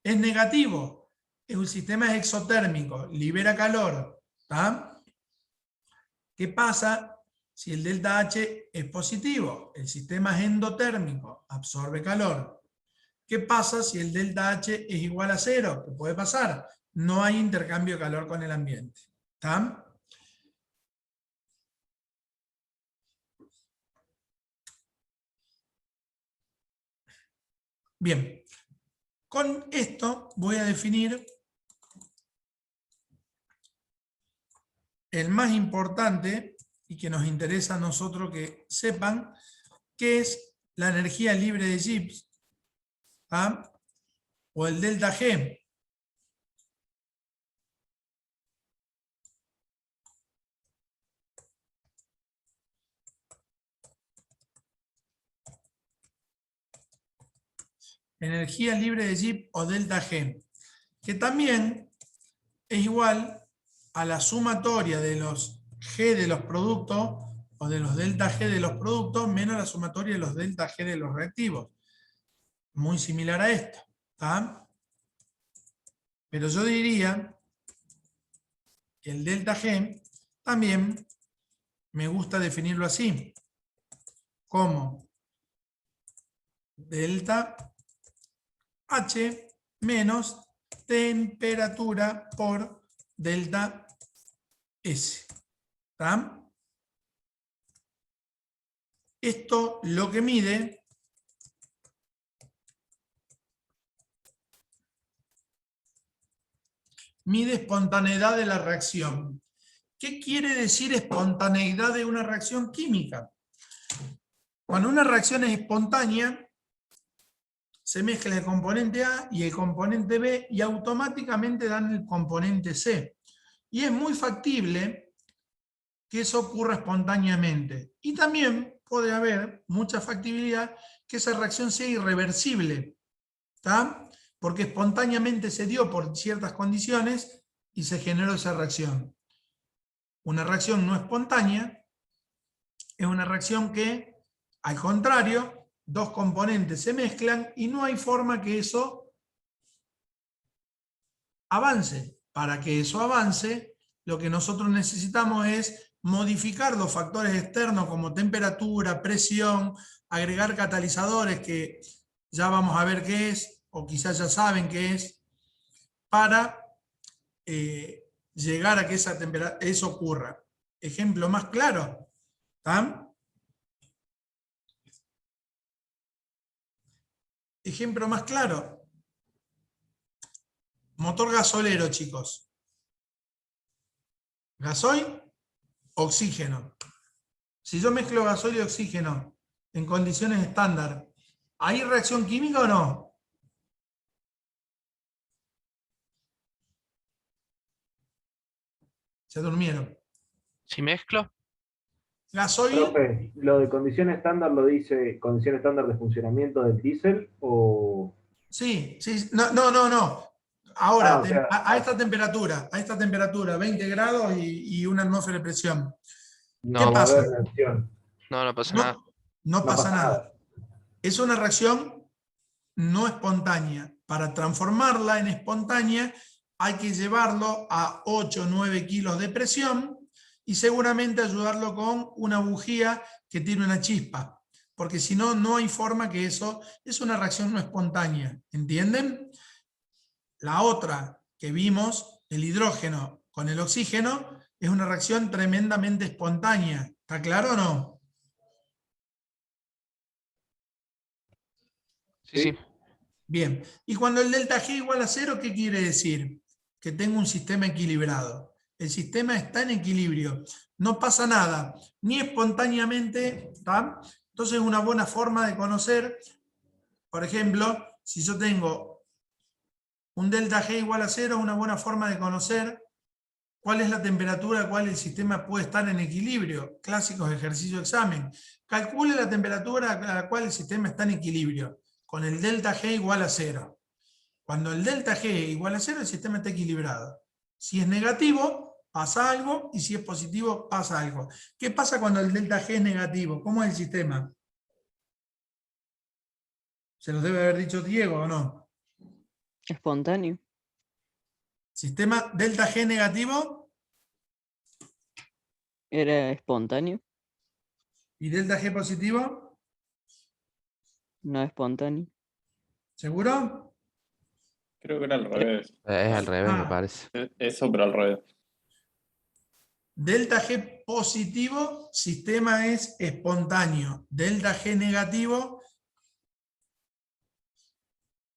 es negativo? Es un sistema exotérmico, libera calor. ¿Tá? ¿Qué pasa si el delta H es positivo? El sistema es endotérmico, absorbe calor. ¿Qué pasa si el delta H es igual a 0? ¿Qué puede pasar? No hay intercambio de calor con el ambiente. ¿Tá? Bien, con esto voy a definir el más importante y que nos interesa a nosotros que sepan, que es la energía libre de Gibbs, ¿tá?, o el delta G. Energía libre de Gibbs o delta G, que también es igual a la sumatoria de los G de los productos o de los delta G de los productos menos la sumatoria de los delta G de los reactivos. Muy similar a esto, ¿tá? Pero yo diría que el delta G también me gusta definirlo así, como delta H menos temperatura por delta S. ¿Tá? Esto lo que mide espontaneidad de la reacción. ¿Qué quiere decir espontaneidad de una reacción química? Cuando una reacción es espontánea, se mezcla el componente A y el componente B y automáticamente dan el componente C. Y es muy factible que eso ocurra espontáneamente. Y también puede haber mucha factibilidad que esa reacción sea irreversible, ¿tá? Porque espontáneamente se dio por ciertas condiciones y se generó esa reacción. Una reacción no espontánea es una reacción que, al contrario, dos componentes se mezclan y no hay forma que eso avance. Para que eso avance, lo que nosotros necesitamos es modificar los factores externos como temperatura, presión, agregar catalizadores que ya vamos a ver qué es, o quizás ya saben qué es, para llegar a que eso ocurra. Ejemplo más claro, ¿tá? Ejemplo más claro. Motor gasolero, chicos. Gasoil, oxígeno. Si yo mezclo gasoil y oxígeno en condiciones estándar, ¿hay reacción química o no? Se durmieron. Si mezclo, Gasoil, Profe, ¿lo de condición estándar lo dice condición estándar de funcionamiento del diésel o...? sí, sí, no. Ahora, o sea, a esta temperatura, 20 grados y una atmósfera de presión. ¿Qué no va a pasa? haber reacción. no pasa nada. No pasa nada. Es una reacción no espontánea. Para transformarla en espontánea hay que llevarlo a 8 o 9 kilos de presión y seguramente ayudarlo con una bujía que tiene una chispa. Porque si no, no hay forma que eso... Es una reacción no espontánea. ¿Entienden? La otra que vimos, el hidrógeno con el oxígeno, es una reacción tremendamente espontánea. ¿Está claro o no? Sí. Bien. Y cuando el delta G igual a 0, ¿qué quiere decir? Que tengo un sistema equilibrado. El sistema está en equilibrio. No pasa nada, ni espontáneamente, ¿tá? Entonces una buena forma de conocer, por ejemplo, si yo tengo un delta G igual a 0, una buena forma de conocer cuál es la temperatura a la cual el sistema puede estar en equilibrio. Clásicos ejercicios de examen. Calcule la temperatura a la cual el sistema está en equilibrio, con el delta G igual a 0. Cuando el delta G igual a 0, el sistema está equilibrado. Si es negativo, pasa algo, y si es positivo, pasa algo. ¿Qué pasa cuando el delta G es negativo? ¿Cómo es el sistema? ¿Se los debe haber dicho Diego o no? Espontáneo. Sistema delta G negativo Era espontáneo, y delta G positivo, no espontáneo. ¿seguro? Creo que era al revés. Es al revés, me Ah. parece. Eso, pero al revés. Delta G positivo, sistema es espontáneo. Delta G negativo,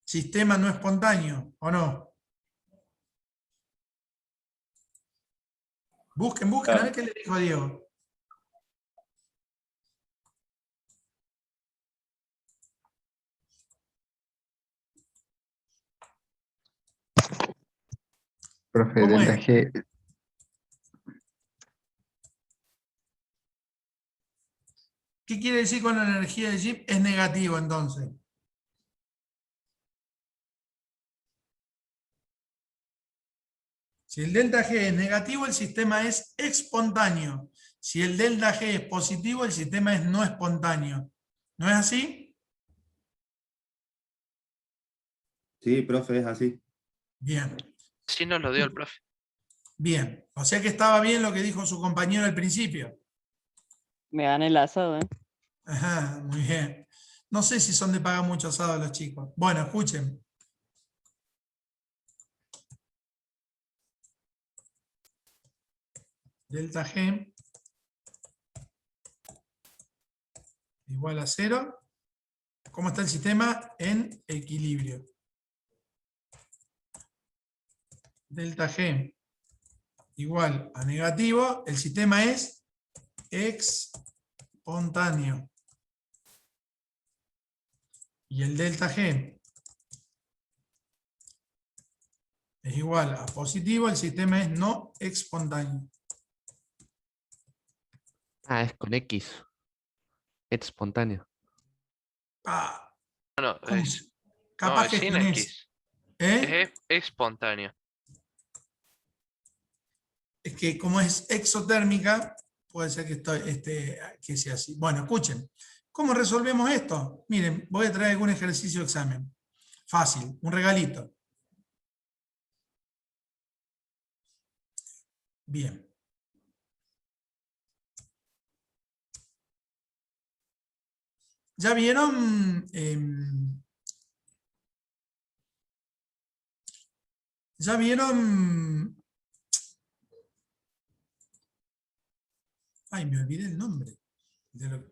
sistema no espontáneo, ¿o no? Busquen, a ver qué le dijo Diego. Profe, ¿Cómo delta es? G, ¿Qué quiere decir con la energía de Gibbs? Es negativo entonces. Si el delta G es negativo, el sistema es espontáneo. Si el delta G es positivo, el sistema es no espontáneo. ¿No es así? Sí, profe, es así. Bien, Sí nos lo dio el profe. bien. O sea que estaba bien lo que dijo su compañero al principio. Me gané el asado, ¿eh? Ajá, muy bien. No sé si son de pagar mucho asado los chicos. Bueno, escuchen. Delta G igual a 0. ¿Cómo está el sistema? En equilibrio. Delta G igual a negativo. El sistema es espontáneo. Y el delta G es igual a positivo. El sistema es no espontáneo. Ah, es con X. Espontáneo. Ah, No, ¿cómo? es, no, Capaz es que sin tenés, X. ¿eh? Es espontáneo. Es que como es exotérmica, puede ser que, que sea así. Bueno, escuchen. ¿Cómo resolvemos esto? Miren, voy a traer algún ejercicio de examen. Fácil, un regalito. Bien. ¿Ya vieron? ¿Ya vieron? Ay, me olvidé el nombre. De lo...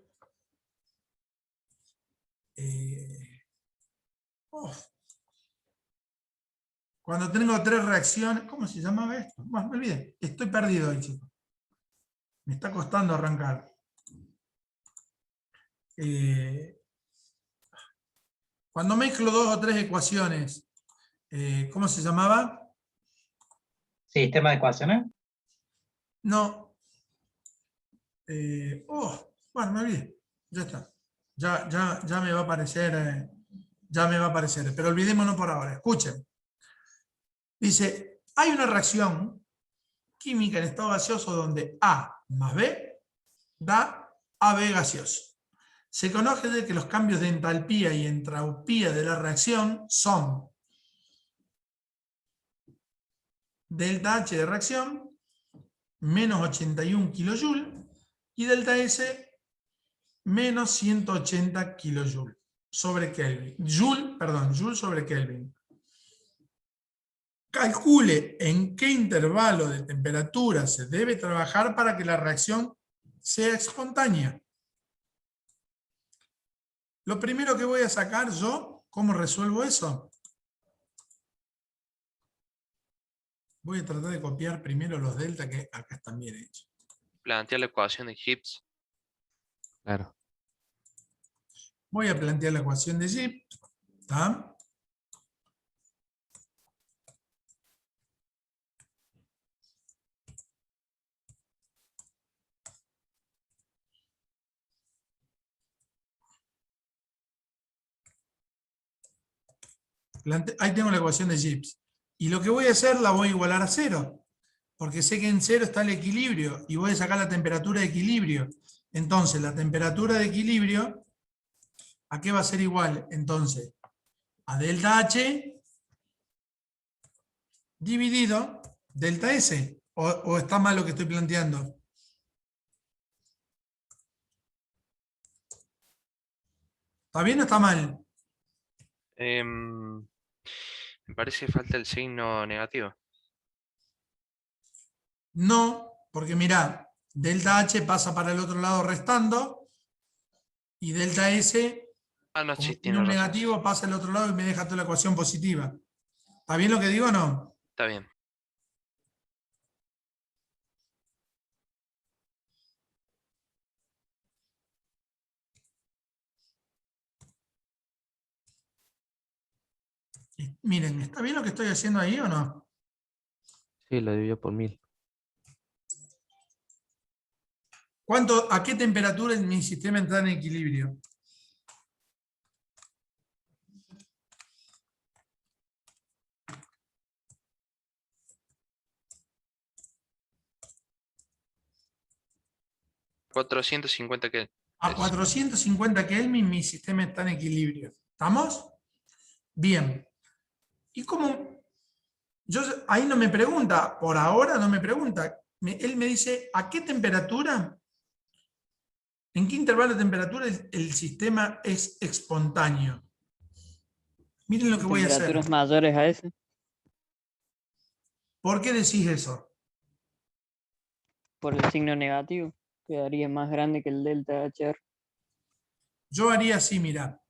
oh. Cuando tengo 3 reacciones, ¿cómo se llamaba esto? Bueno, me olvidé. Estoy perdido ahí, chicos. Me está costando arrancar. Cuando mezclo 2 o 3 ecuaciones, ¿cómo se llamaba? ¿Sistema de ecuaciones? No. Bueno, me olvidé. Ya está. Ya me va a aparecer. Ya me va a aparecer. Pero olvidémonos por ahora. Escuchen. Dice, hay una reacción química en estado gaseoso donde A más B da AB gaseoso. Se conoce de que los cambios de entalpía y entropía de la reacción son delta H de reacción menos 81 kJ y delta S menos 180 kJ sobre Kelvin. Joule sobre Kelvin. Calcule en qué intervalo de temperatura se debe trabajar para que la reacción sea espontánea. Lo primero que voy a sacar yo, ¿cómo resuelvo eso? Voy a tratar de copiar primero los delta que acá están bien hechos. Plantea la ecuación de Gibbs. Claro. Voy a plantear la ecuación de Gibbs. ¿Está? Ahí tengo la ecuación de Gibbs. Y lo que voy a hacer la voy a igualar a 0. Porque sé que en 0 está el equilibrio. Y voy a sacar la temperatura de equilibrio. Entonces, la temperatura de equilibrio, ¿a qué va a ser igual? Entonces, a delta H dividido delta S. ¿O está mal lo que estoy planteando? ¿Está bien o está mal? Me parece que falta el signo negativo. No, porque mirá, delta H pasa para el otro lado restando y delta S, Ah, no, como sí, tiene tiene un razón. negativo, pasa al otro lado y me deja toda la ecuación positiva. ¿Está bien lo que digo o no? Está bien. Miren, ¿está bien lo que estoy haciendo ahí o no? Sí, lo dividió por 1000. ¿A qué temperatura en mi sistema entra en equilibrio? $450 que A 450 Kelvin mi sistema está en equilibrio. ¿Estamos? Bien. ¿Y cómo? Ahí no me pregunta, por ahora no me pregunta. Él me dice, ¿a qué temperatura? ¿En qué intervalo de temperatura el sistema es espontáneo? Miren lo que voy a hacer. Temperaturas mayores a ese, ¿Por qué decís eso? por el signo negativo, quedaría más grande que el delta HR. Yo haría así, mira.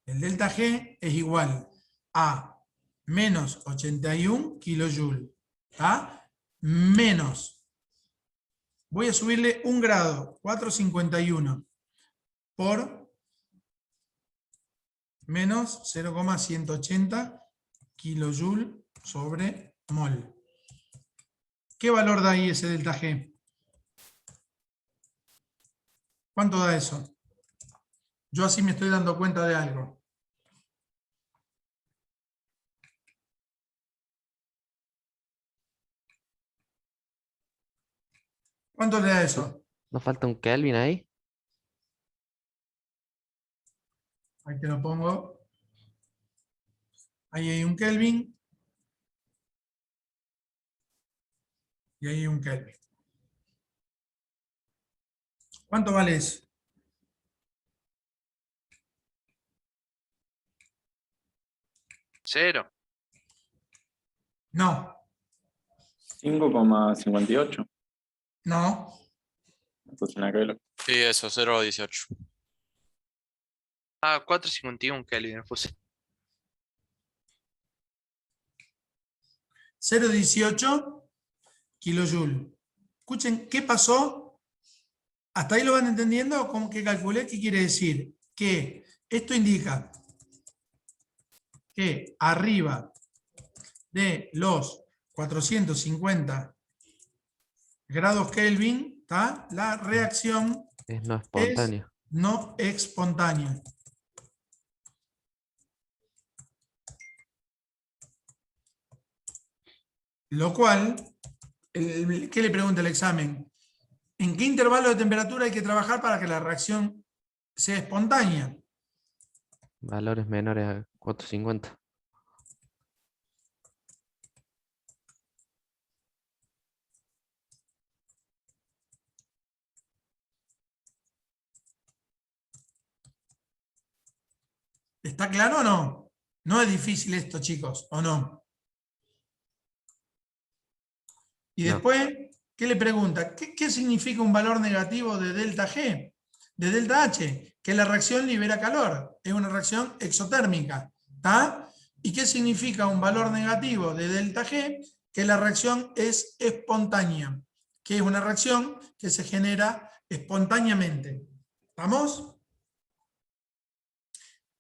El delta G es igual a menos 81 kilojoules. ¿Tá? Menos. Voy a subirle 1 grado, 451, por menos 0,180 kilojoules sobre mol. ¿Qué valor da ahí ese delta G? ¿Cuánto da eso? Yo así me estoy dando cuenta de algo. ¿Cuánto le da eso? ¿No falta un Kelvin ahí? Ahí te lo pongo. Ahí hay un Kelvin. Y ahí hay un Kelvin. ¿Cuánto vale eso? Cero. No, 5,58. no. Entonces nada que ver. Sí, eso, 0,18. Ah, 451 Kelvin me puse. 0,18 kilojoules. Escuchen, ¿qué pasó? ¿Hasta ahí lo van entendiendo? ¿Cómo que calculé? ¿Qué quiere decir? Que esto indica que arriba de los 450 grados Kelvin, ¿tá? La reacción Es no espontáneo. es no espontánea. Lo cual, ¿qué le pregunta el examen? ¿En qué intervalo de temperatura hay que trabajar para que la reacción sea espontánea? Valores menores a 450. ¿Está claro o no? No es difícil esto, chicos, ¿o no? Y No. después, ¿qué le pregunta? ¿Qué significa un valor negativo de delta G? De delta H, que la reacción libera calor. Es una reacción exotérmica. ¿Tá? ¿Y qué significa un valor negativo de delta G? Que la reacción es espontánea, que es una reacción que se genera espontáneamente. ¿Estamos?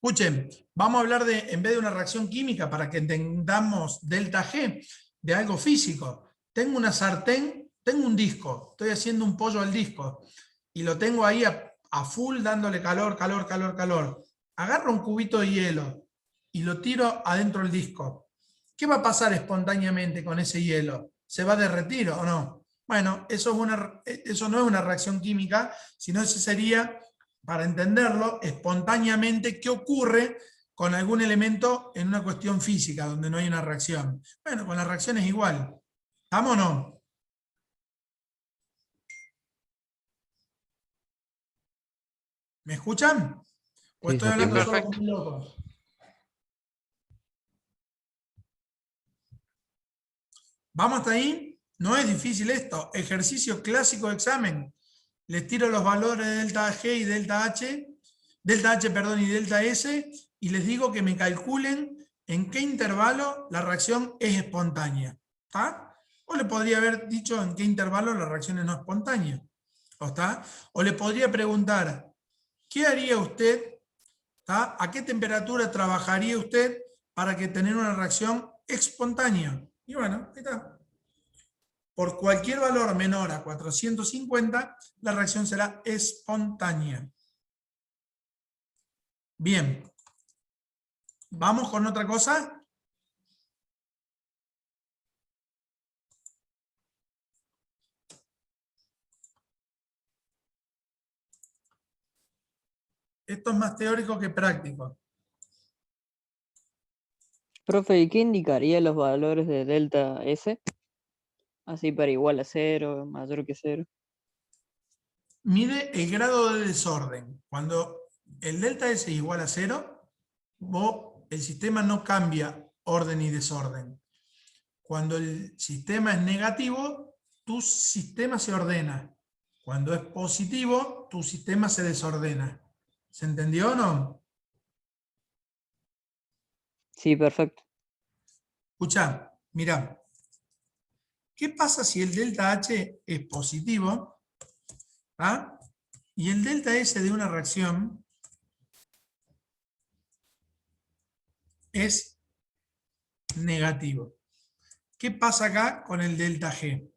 Escuchen, vamos a hablar de, en vez de una reacción química, para que entendamos delta G, de algo físico. Tengo una sartén, tengo un disco, estoy haciendo un pollo al disco, y lo tengo ahí a full dándole calor, calor, calor, calor. Agarro un cubito de hielo y lo tiro adentro del disco. ¿Qué va a pasar espontáneamente con ese hielo? ¿Se va a derretir o no? Bueno, eso no es una reacción química, sino eso sería, para entenderlo, espontáneamente, ¿qué ocurre con algún elemento en una cuestión física donde no hay una reacción? Bueno, con la reacción es igual. ¿Estamos o no? ¿Me escuchan? ¿O Sí, estoy se hablando entiende. solo Perfecto. con locos? ¿Vamos hasta ahí? No es difícil esto. Ejercicio clásico de examen. Les tiro los valores de delta G y delta H, perdón, y delta S, y les digo que me calculen en qué intervalo la reacción es espontánea. ¿Está? O le podría haber dicho en qué intervalo la reacción es no espontánea. ¿Está? O le podría preguntar, ¿qué haría usted? ¿Está? ¿A qué temperatura trabajaría usted para que tener una reacción espontánea? Y bueno, ahí está. Por cualquier valor menor a 450, la reacción será espontánea. Bien. ¿Vamos con otra cosa? Esto es más teórico que práctico. Profe, ¿y qué indicaría los valores de delta S? Así para igual a 0, mayor que 0. Mide el grado de desorden. Cuando el delta S es igual a 0, el sistema no cambia orden y desorden. Cuando el sistema es negativo, tu sistema se ordena. Cuando es positivo, tu sistema se desordena. ¿Se entendió o no? Sí, perfecto. Escucha, mira. ¿Qué pasa si el delta H es positivo? ¿Ah? Y el delta S de una reacción es negativo. ¿Qué pasa acá con el delta G?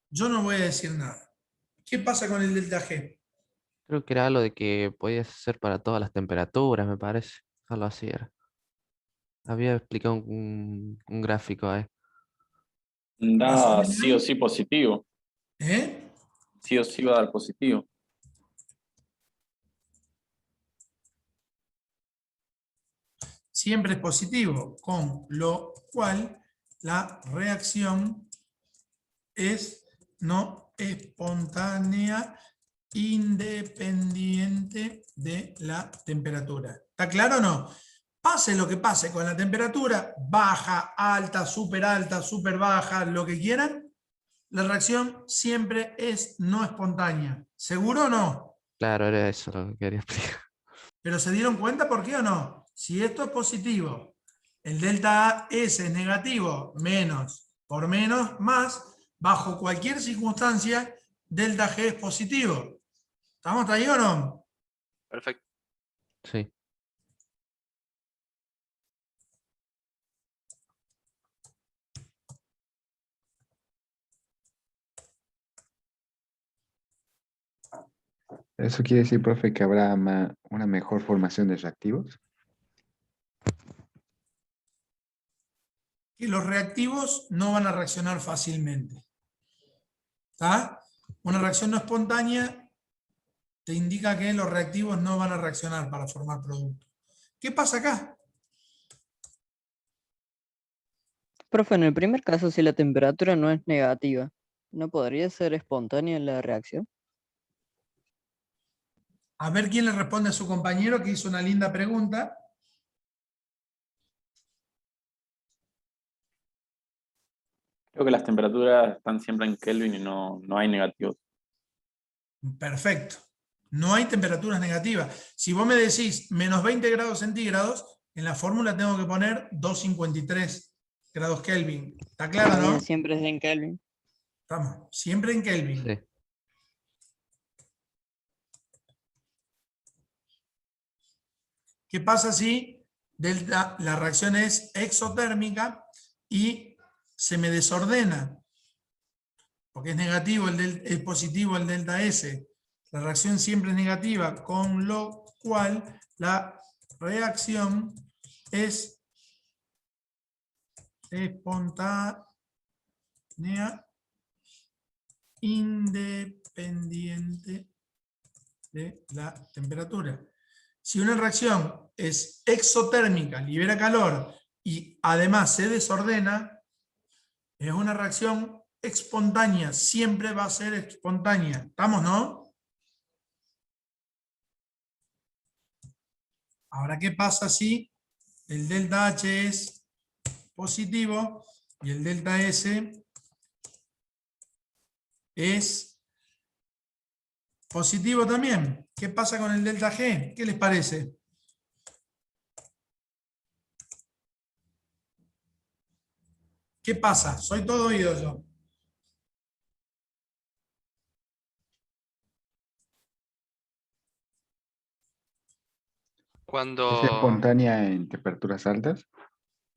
Yo no voy a decir nada. ¿Qué pasa con el delta G? Creo que era algo de que podías hacer para todas las temperaturas, me parece. Algo así era. Había explicado un gráfico ahí. Da ¿Así, sí o sí positivo. ¿Eh? Sí o sí va a dar positivo. Siempre es positivo, con lo cual la reacción es no espontánea, independiente de la temperatura. ¿Está claro o no? Pase lo que pase con la temperatura, baja, alta, súper baja, lo que quieran, la reacción siempre es no espontánea. ¿Seguro o no? Claro, era eso lo que quería explicar. ¿Pero se dieron cuenta por qué o no? Si esto es positivo, el delta S es negativo, menos por menos, más, bajo cualquier circunstancia, delta G es positivo. ¿Estamos hasta ahí o no? Perfecto. Sí. ¿Eso quiere decir, profe, que habrá una mejor formación de reactivos? Que los reactivos no van a reaccionar fácilmente. ¿Está? Una reacción no espontánea te indica que los reactivos no van a reaccionar para formar producto. ¿Qué pasa acá? Profe, en el primer caso, si la temperatura no es negativa, ¿no podría ser espontánea la reacción? A ver quién le responde a su compañero que hizo una linda pregunta. Creo que las temperaturas están siempre en Kelvin y no hay negativos. Perfecto. No hay temperaturas negativas. Si vos me decís menos 20 grados centígrados, en la fórmula tengo que poner 253 grados Kelvin. ¿Está claro, Está bien, no? siempre es en Kelvin. Estamos, siempre en Kelvin. Sí. ¿Qué pasa si la reacción es exotérmica y se me desordena? Porque es negativo, es positivo el delta S. La reacción siempre es negativa, con lo cual la reacción es espontánea, independiente de la temperatura. Si una reacción es exotérmica, libera calor y además se desordena, es una reacción espontánea, siempre va a ser espontánea. ¿Estamos, no? Ahora, ¿qué pasa si el delta H es positivo y el delta S es positivo también? ¿Qué pasa con el delta G? ¿Qué les parece? ¿Qué pasa? Soy todo oído yo. ¿Es Cuando espontánea en temperaturas altas?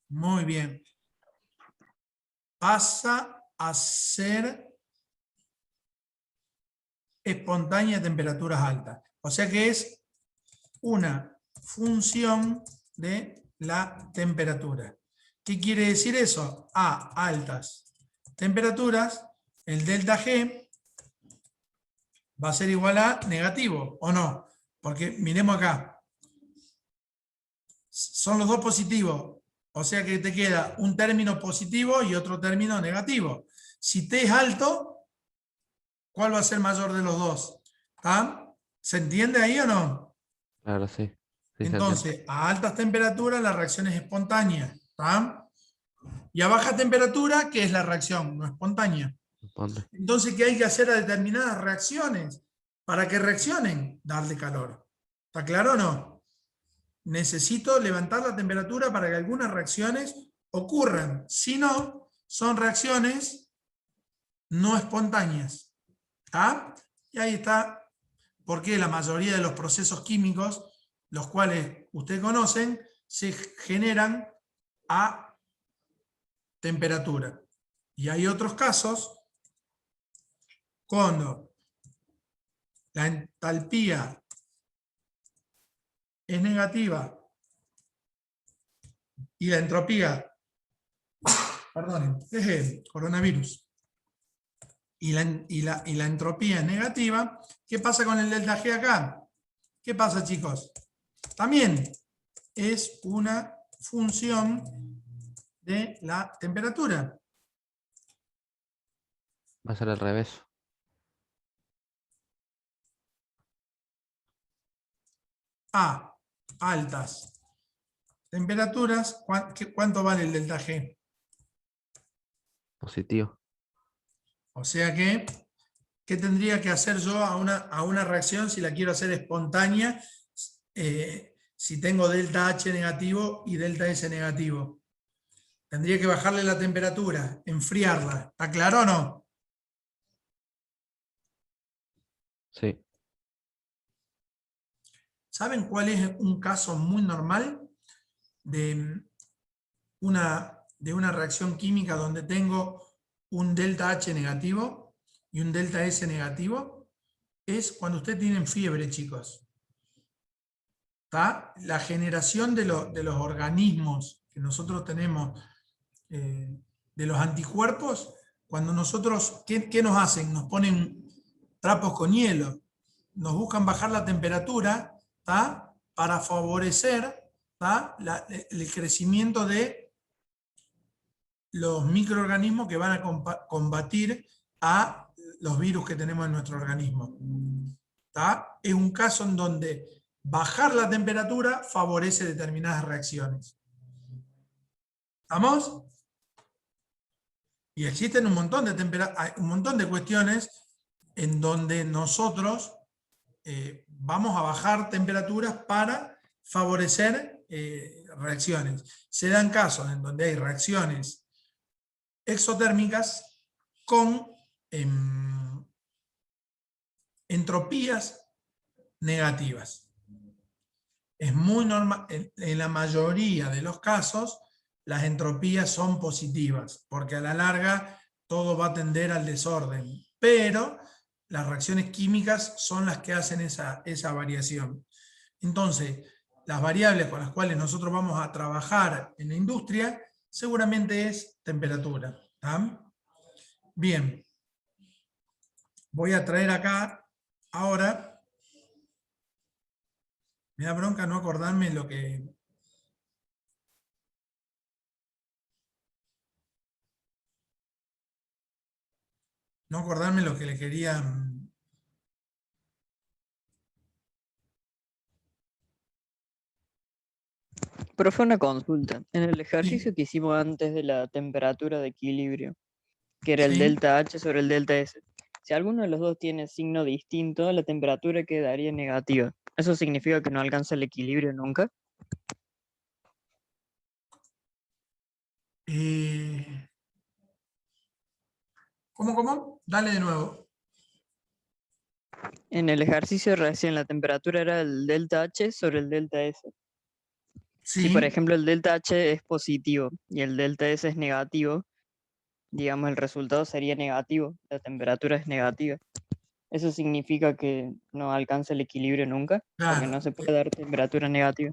Muy bien. Pasa a ser espontánea a temperaturas altas. O sea que es una función de la temperatura. ¿Qué quiere decir eso? A altas temperaturas, el delta G va a ser igual a negativo, ¿o no? Porque miremos acá. Son los dos positivos. O sea que te queda un término positivo y otro término negativo. Si T es alto, ¿cuál va a ser mayor de los dos? ¿Está? ¿Se entiende ahí o no? Claro, sí. Sí, se entiende. Entonces, a altas temperaturas la reacción es espontánea. ¿Está? Y a baja temperatura, ¿qué es la reacción? No espontánea. Ponle. Entonces, ¿qué hay que hacer a determinadas reacciones? Para que reaccionen, darle calor. ¿Está claro o no? Necesito levantar la temperatura para que algunas reacciones ocurran. Si no, son reacciones no espontáneas. ¿Ah? Y ahí está porque la mayoría de los procesos químicos, los cuales ustedes conocen, se generan a temperatura. Y hay otros casos cuando la entalpía es negativa y la entropía, perdonen, es el coronavirus, y la entropía es negativa, ¿qué pasa con el delta G acá? ¿Qué pasa, chicos? También es una función de la temperatura. Va a ser al revés. A altas temperaturas, ¿cuánto vale el delta G? Positivo. O sea que, ¿qué tendría que hacer yo a una reacción si la quiero hacer espontánea? Si tengo delta H negativo y delta S negativo. Tendría que bajarle la temperatura, enfriarla. ¿Está claro o no? Sí. ¿Saben cuál es un caso muy normal de una reacción química donde tengo un delta H negativo y un delta S negativo? Es cuando ustedes tienen fiebre, chicos. ¿Está? La generación de los organismos que nosotros tenemos, de los anticuerpos, cuando nosotros, ¿qué nos hacen? Nos ponen trapos con hielo, nos buscan bajar la temperatura, ¿tá? Para favorecer, ¿tá? El crecimiento de los microorganismos que van a combatir a los virus que tenemos en nuestro organismo. ¿Tá? Es un caso en donde bajar la temperatura favorece determinadas reacciones. ¿Estamos? Y existen un montón de cuestiones en donde nosotros vamos a bajar temperaturas para favorecer reacciones. Se dan casos en donde hay reacciones exotérmicas con entropías negativas. Es muy normal, en la mayoría de los casos, las entropías son positivas, porque a la larga todo va a tender al desorden. Pero las reacciones químicas son las que hacen esa variación. Entonces, las variables con las cuales nosotros vamos a trabajar en la industria, seguramente es temperatura. ¿Tá? Bien. Voy a traer acá, ahora, me da bronca no acordarme lo que... No acordarme lo que le quería... Profe, una consulta. En el ejercicio que hicimos antes de la temperatura de equilibrio, que era el Sí. delta H sobre el delta S, si alguno de los dos tiene signo distinto, la temperatura quedaría negativa. ¿Eso significa que no alcanza el equilibrio nunca? ¿Cómo? Dale de nuevo. En el ejercicio recién la temperatura era el delta H sobre el delta S. Sí. Si por ejemplo el delta H es positivo y el delta S es negativo, digamos el resultado sería negativo, la temperatura es negativa. ¿Eso significa que no alcanza el equilibrio nunca? Claro. Porque no se puede dar temperatura negativa.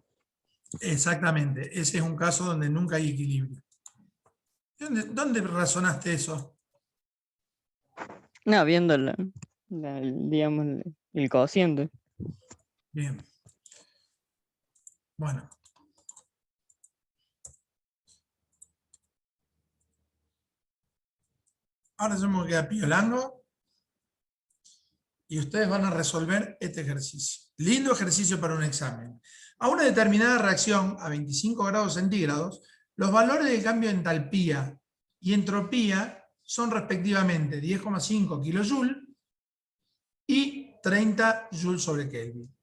Exactamente. Ese es un caso donde nunca hay equilibrio. ¿Dónde razonaste eso? No, viendo digamos, el cociente. Bien. Bueno. Ahora yo me voy a quedar piolando y ustedes van a resolver este ejercicio. Lindo ejercicio para un examen. A una determinada reacción a 25 grados centígrados, los valores de cambio de entalpía y entropía son respectivamente 10,5 kJ y 30 joules sobre Kelvin.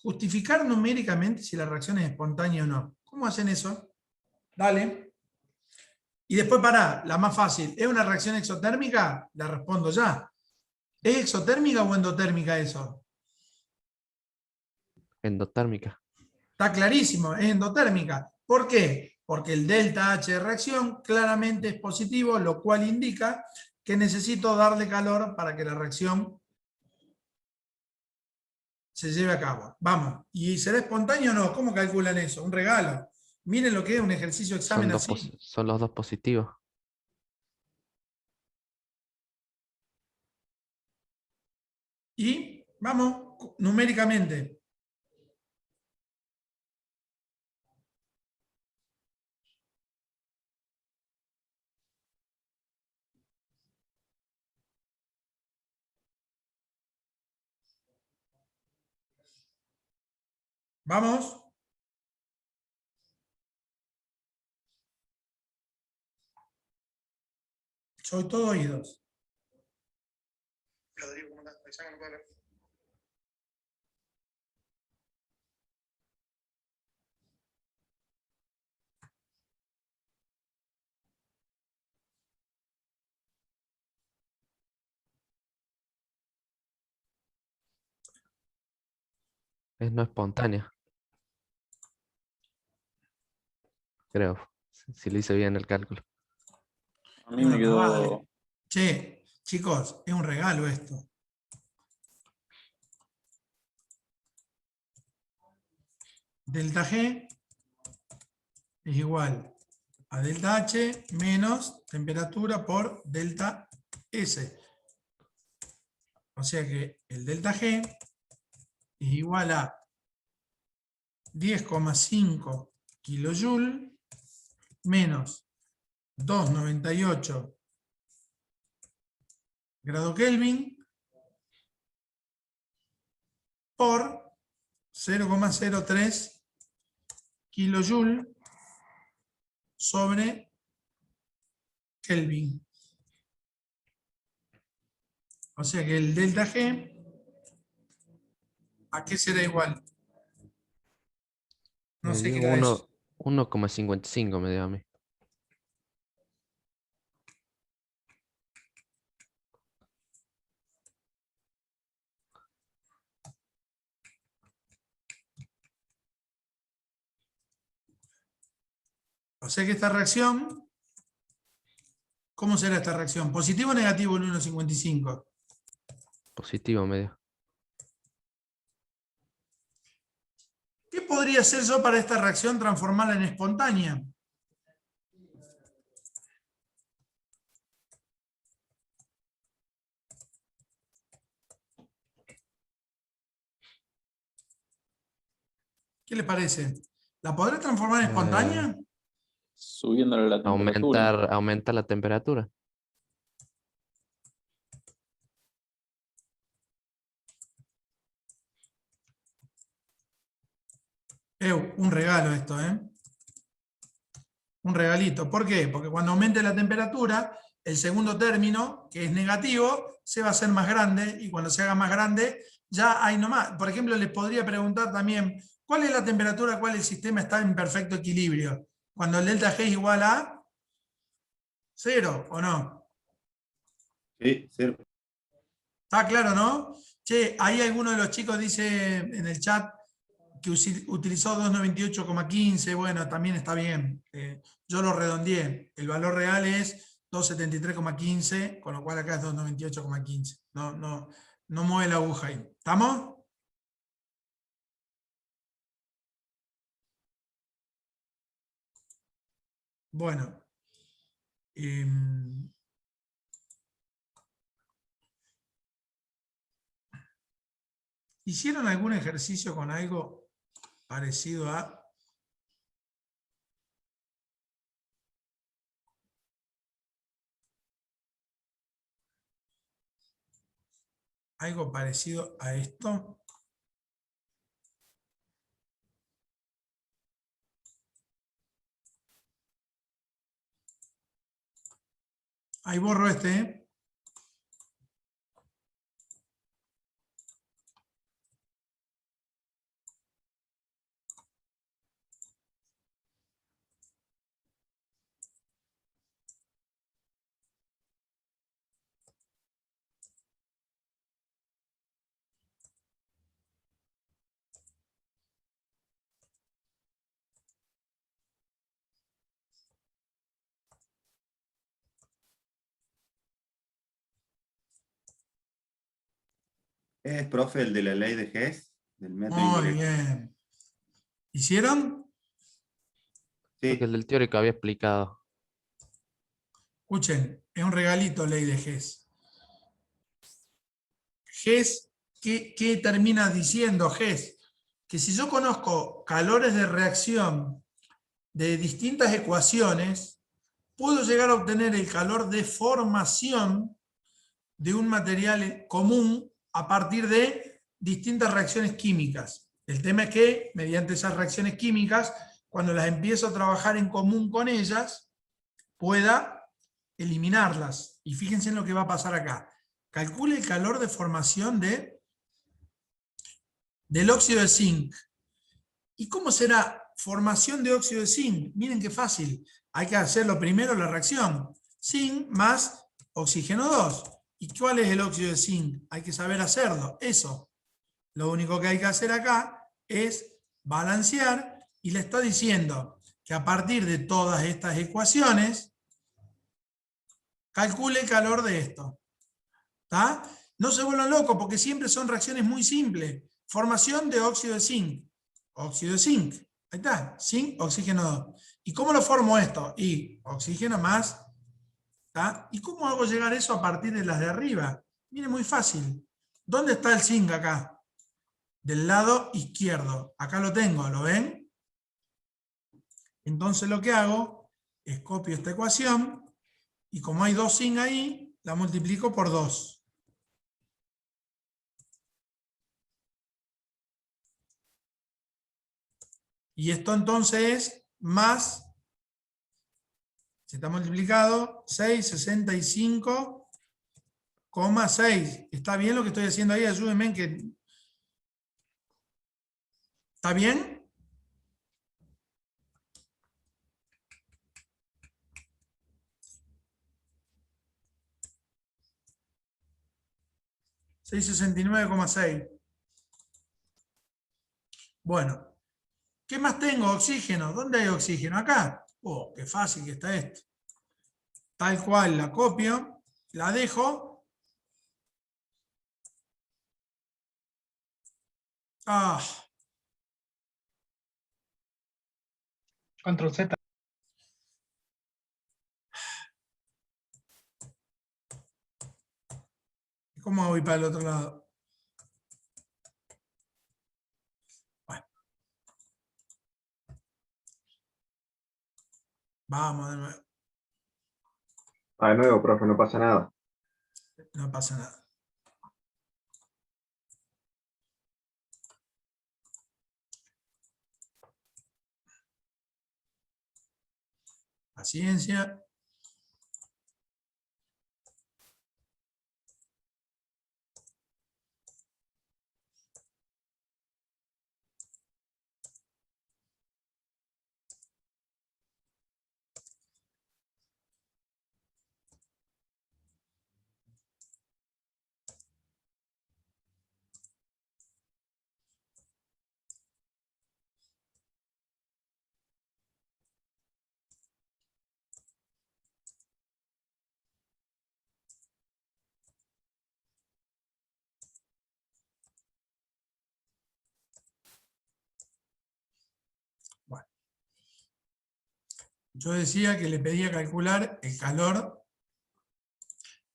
Justificar numéricamente si la reacción es espontánea o no. ¿Cómo hacen eso? Dale. Y después pará, la más fácil. ¿Es una reacción exotérmica? La respondo ya. ¿Es exotérmica o endotérmica eso? Endotérmica. Está clarísimo, es endotérmica. ¿Por qué? Porque el delta H de reacción claramente es positivo, lo cual indica que necesito darle calor para que la reacción se lleve a cabo. Vamos. ¿Y será espontáneo o no? ¿Cómo calculan eso? Un regalo. Miren lo que es un ejercicio de examen así. Son los dos positivos. Y vamos numéricamente. Vamos. Soy todo oídos. Es no espontánea. Creo. Si le hice bien el cálculo. A mí me quedó... Che, chicos, es un regalo esto. Delta G es igual a delta H menos temperatura por delta S. O sea que el delta G es igual a 10,5 kilojoule menos 2,98 grado Kelvin por 0,03 kilojoule sobre Kelvin. O sea que el delta G, ¿a qué será igual? No sé qué era eso. 1,55 me dio a mí. O sea que esta reacción, ¿cómo será esta reacción? ¿Positivo o negativo el 1,55? Positivo me dio. ¿Qué podría hacer yo para esta reacción transformarla en espontánea? ¿Qué les parece? ¿La podré transformar en espontánea? Subiéndole la temperatura. Aumentar la temperatura. Un regalo esto, ¿eh? Un regalito. ¿Por qué? Porque cuando aumente la temperatura, el segundo término, que es negativo, se va a hacer más grande, y cuando se haga más grande, ya hay nomás. Por ejemplo, les podría preguntar también, ¿cuál es la temperatura a cual el sistema está en perfecto equilibrio? Cuando el delta G es igual a 0, ¿o no? Sí, 0. Está claro, ¿no? Che, ahí alguno de los chicos dice en el chat que utilizó 298,15, bueno, también está bien. Yo lo redondeé. El valor real es 273,15, con lo cual acá es 298,15. No mueve la aguja ahí. ¿Estamos? Bueno. ¿Hicieron algún ejercicio con algo parecido a... algo parecido a esto? Ahí borro este, ¿eh? Es, profe, el de la ley de Hess, del método Muy indirecto. bien. ¿Hicieron? Creo que Sí, el del teórico había explicado. Escuchen, es un regalito ley de Hess. Hess, ¿qué termina diciendo Hess? Que si yo conozco calores de reacción de distintas ecuaciones, puedo llegar a obtener el calor de formación de un material común a partir de distintas reacciones químicas. El tema es que, mediante esas reacciones químicas, cuando las empiezo a trabajar en común con ellas, pueda eliminarlas. Y fíjense en lo que va a pasar acá. Calcule el calor de formación del óxido de zinc. ¿Y cómo será formación de óxido de zinc? Miren qué fácil. Hay que hacerlo primero la reacción. Zinc más oxígeno 2. ¿Y cuál es el óxido de zinc? Hay que saber hacerlo. Eso. Lo único que hay que hacer acá es balancear y le está diciendo que a partir de todas estas ecuaciones calcule el calor de esto. ¿Está? No se vuelvan locos porque siempre son reacciones muy simples. Formación de óxido de zinc. Óxido de zinc. Ahí está. Zinc, oxígeno 2. ¿Y cómo lo formo esto? Y oxígeno más. ¿Está? ¿Y cómo hago llegar eso a partir de las de arriba? Miren, muy fácil. ¿Dónde está el zinc acá? Del lado izquierdo. Acá lo tengo, ¿lo ven? Entonces lo que hago es copio esta ecuación y como hay 2 zinc ahí, la multiplico por 2. Y esto entonces es más, si está multiplicado, 665,6. ¿Está bien lo que estoy haciendo ahí? Ayúdenme en que... ¿Está bien? $669,6. Bueno, ¿qué más tengo? Oxígeno. ¿Dónde hay oxígeno? Acá. Oh, qué fácil que está esto. Tal cual, la copio, la dejo. Ah, Control Z. ¿cómo voy para el otro lado? Bueno. Vamos de nuevo. De nuevo, profe, no pasa nada. No pasa nada. Paciencia. Bueno. Yo decía que le pedía calcular el calor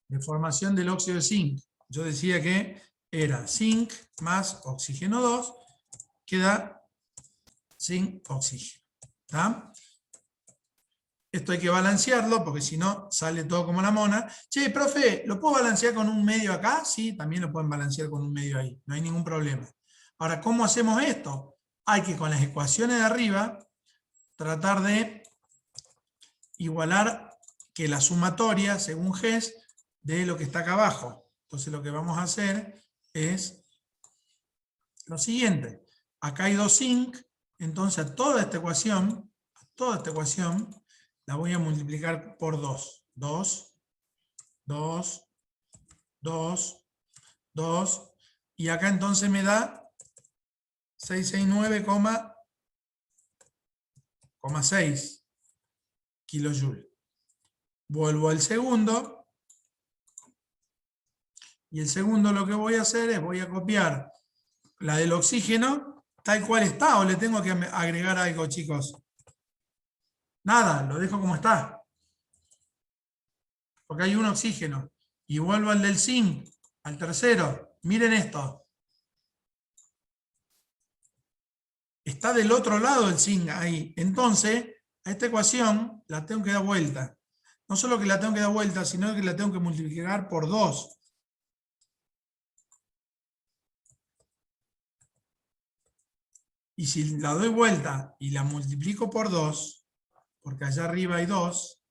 de formación del óxido de zinc. Yo decía que era zinc más oxígeno 2, que da zinc oxígeno. ¿Está? Esto hay que balancearlo porque si no sale todo como la mona. Che, profe, ¿lo puedo balancear con un medio acá? Sí, también lo pueden balancear con un medio ahí. No hay ningún problema. Ahora, ¿cómo hacemos esto? Hay que con las ecuaciones de arriba tratar de igualar que la sumatoria, según Hess, de lo que está acá abajo. Entonces lo que vamos a hacer es lo siguiente. Acá hay 2 zinc, entonces a toda esta ecuación la voy a multiplicar por 2. 2, 2, 2, 2. Y acá entonces me da 669,6 kilojoules. Vuelvo al segundo. Y el segundo lo que voy a hacer es, voy a copiar la del oxígeno, tal cual está, o le tengo que agregar algo, chicos. Nada, lo dejo como está. Porque hay un oxígeno. Y vuelvo al del zinc, al tercero. Miren esto. Está del otro lado el zinc ahí. Entonces, a esta ecuación la tengo que dar vuelta. No solo que la tengo que dar vuelta, sino que la tengo que multiplicar por 2. Y si la doy vuelta y la multiplico por 2, porque allá arriba hay 2,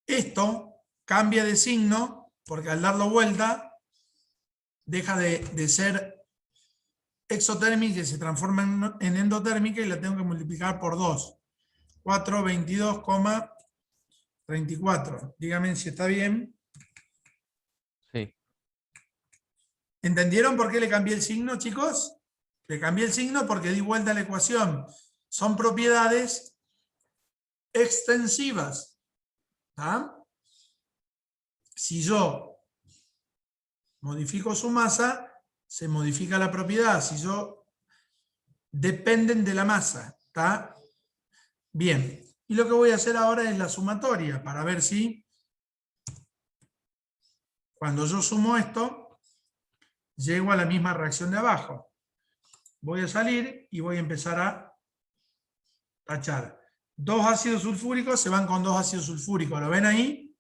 esto cambia de signo, porque al darlo vuelta deja de ser exotérmica y se transforma en endotérmica y la tengo que multiplicar por 2. 422,34. Díganme si está bien. Sí. ¿Entendieron por qué le cambié el signo, chicos? Le cambié el signo porque di vuelta a la ecuación. Son propiedades extensivas. ¿Ah? Si yo modifico su masa, se modifica la propiedad. Si yo dependen de la masa. ¿Está? Bien. Y lo que voy a hacer ahora es la sumatoria para ver si cuando yo sumo esto, llego a la misma reacción de abajo. Voy a salir y voy a empezar a tachar. 2 ácidos sulfúricos se van con 2 ácidos sulfúricos. ¿Lo ven ahí?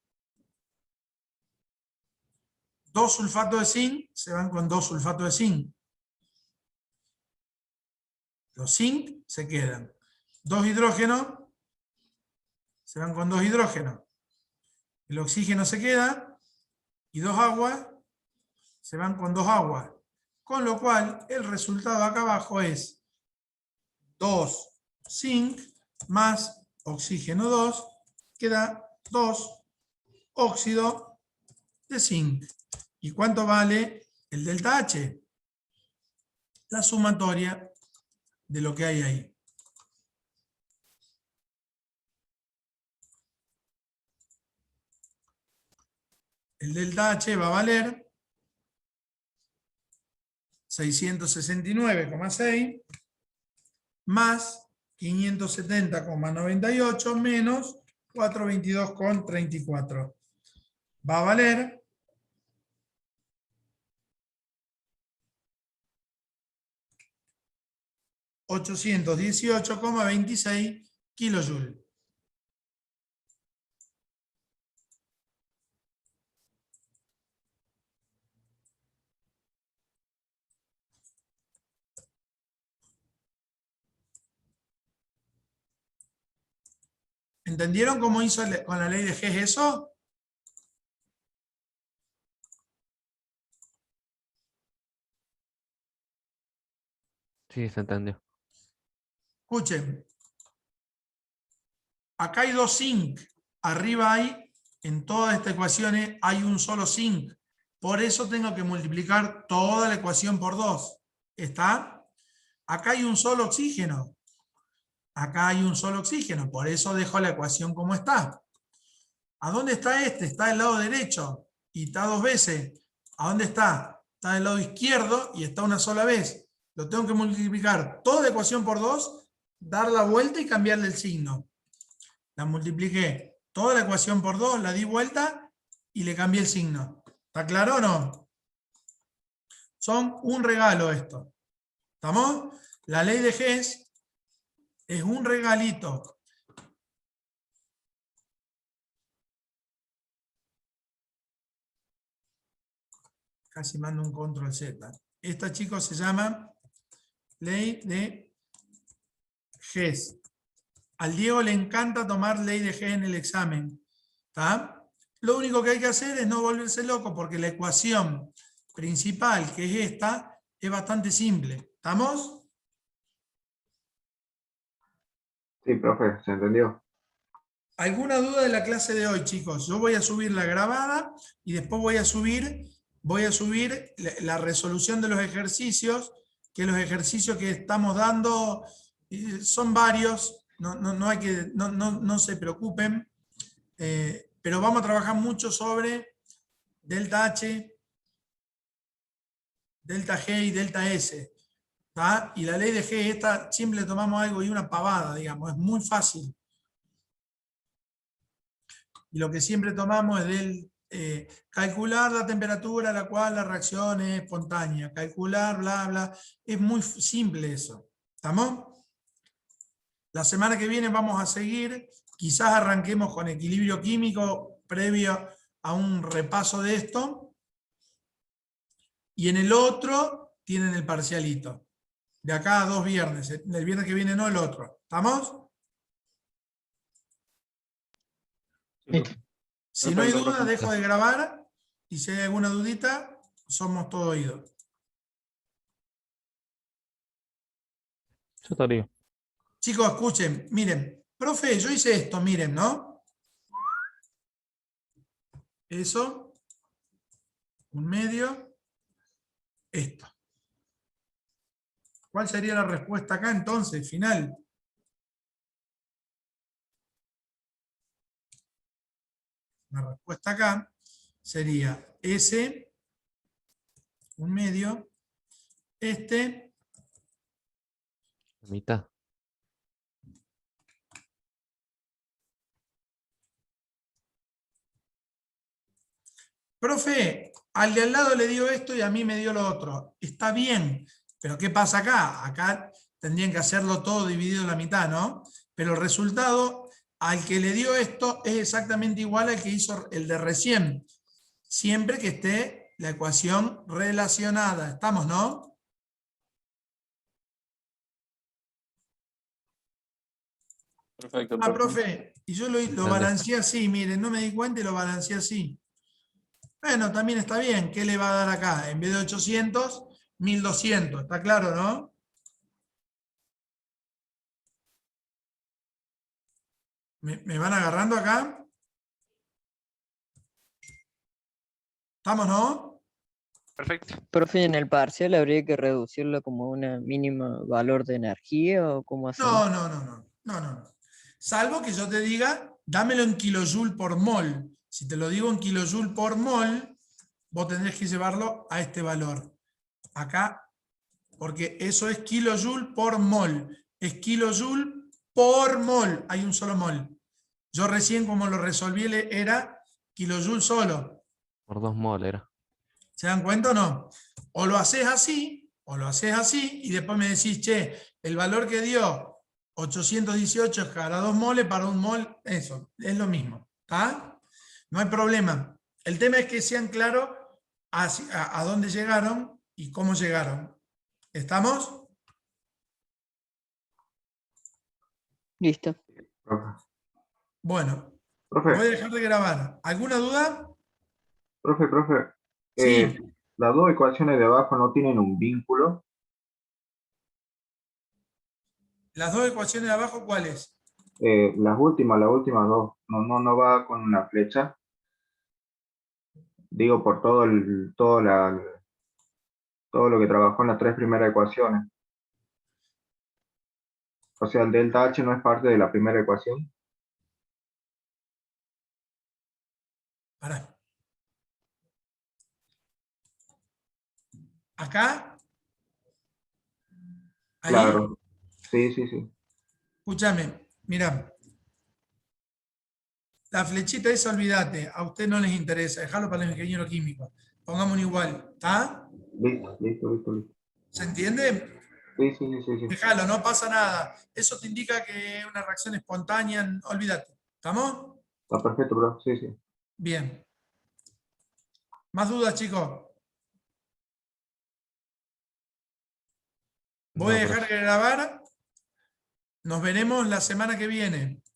2 sulfatos de zinc se van con 2 sulfatos de zinc. Los zinc se quedan. 2 hidrógenos se van con 2 hidrógenos. El oxígeno se queda y 2 aguas se van con 2 aguas. Con lo cual el resultado acá abajo es 2 zinc más oxígeno 2, queda 2 óxido de zinc. ¿Y cuánto vale el delta H? La sumatoria de lo que hay ahí. El delta H va a valer 669,6 más 570,98 menos 422,34. Va a valer 818,26 kilojoules. ¿Entendieron cómo hizo con la ley de Hess eso? Sí, se entendió. Escuchen. Acá hay 2 zinc. Arriba hay, en todas estas ecuaciones, hay un solo zinc. Por eso tengo que multiplicar toda la ecuación por 2. ¿Está? Acá hay un solo oxígeno. Acá hay un solo oxígeno. Por eso dejo la ecuación como está. ¿A dónde está este? Está del lado derecho. Y está 2 veces. ¿A dónde está? Está del lado izquierdo y está una sola vez. Lo tengo que multiplicar toda la ecuación por 2, dar la vuelta y cambiarle el signo. La multipliqué toda la ecuación por 2, la di vuelta y le cambié el signo. ¿Está claro o no? Son un regalo esto. ¿Estamos? La ley de Hess es un regalito. Casi mando un control Z. Esta, chicos, se llama ley de Hess. Al Diego le encanta tomar ley de Hess en el examen. ¿Está? Lo único que hay que hacer es no volverse loco porque la ecuación principal, que es esta, es bastante simple. ¿Estamos? Sí, profe, se entendió. ¿Alguna duda de la clase de hoy, chicos? Yo voy a subir la grabada y después voy a subir la resolución de los ejercicios, que los ejercicios que estamos dando son varios, no se preocupen. pero vamos a trabajar mucho sobre delta H, delta G y delta S. ¿Tá? Y la ley de G, esta siempre tomamos algo y una pavada, digamos, es muy fácil. Y lo que siempre tomamos es del calcular la temperatura a la cual la reacción es espontánea, calcular, bla, bla. Es muy simple eso. ¿Estamos? La semana que viene vamos a seguir, quizás arranquemos con equilibrio químico previo a un repaso de esto. Y en el otro tienen el parcialito. De acá a 2 viernes. El viernes que viene no, el otro. ¿Estamos? Listo. Si no hay Perfecto, duda, profe. dejo de grabar. Y si hay alguna dudita, somos todo oídos. Yo estaría. Chicos, escuchen, miren. Profe, yo hice esto, miren, ¿no? Eso. Un medio. Esto. ¿Cuál sería la respuesta acá entonces, final? La respuesta acá sería S, un medio, este, La mitad. profe, al de al lado le dio esto y a mí me dio lo otro. Está bien, pero ¿qué pasa acá? Acá tendrían que hacerlo todo dividido en la mitad, ¿no? Pero el resultado al que le dio esto es exactamente igual al que hizo el de recién. Siempre que esté la ecuación relacionada. ¿Estamos, no? Perfecto, Ah, profe. profe, y yo lo balanceé así, miren, no me di cuenta y lo balanceé así. Bueno, también está bien. ¿Qué le va a dar acá? En vez de 800, 1200. ¿Está claro, no? ¿Me van agarrando acá? ¿Estamos, no? Perfecto. Profe, en el parcial habría que reducirlo como una mínima valor de energía o cómo hacerlo. No. Salvo que yo te diga, dámelo en kilojoule por mol. Si te lo digo en kilojoule por mol, vos tendrés que llevarlo a este valor. Acá, porque eso es kilojoule por mol. Es kilojoule por mol. Hay un solo mol. Yo recién, como lo resolví, era kilojoule solo. Por 2 mol era. ¿Se dan cuenta o no? O lo haces así, y después me decís, che, el valor que dio 818 es cada 2 moles para un mol, eso, es lo mismo. ¿Está? No hay problema. El tema es que sean claros a dónde llegaron y cómo llegaron. ¿Estamos? Listo. Profe, Bueno, profe, voy a dejar de grabar. ¿Alguna duda? profe, Sí. las dos ecuaciones de abajo no tienen un vínculo. Las dos ecuaciones de abajo, ¿cuáles? Las últimas dos, no va con una flecha. Digo por todo lo que trabajó en las 3 primeras ecuaciones. O sea, el delta H no es parte de la primera ecuación. Pará. ¿Acá? ¿Ahí? Claro. Sí. Escúchame, mira. La flechita esa, olvídate. A usted no les interesa. Dejalo para el ingeniero químico. Pongámoslo igual. ¿Está? Listo. ¿Se entiende? Sí. Déjalo, no pasa nada. Eso te indica que es una reacción espontánea. Olvídate. ¿Estamos? Está perfecto, bro. Sí. Bien. ¿Más dudas, chicos? Voy a dejar de grabar. Nos veremos la semana que viene.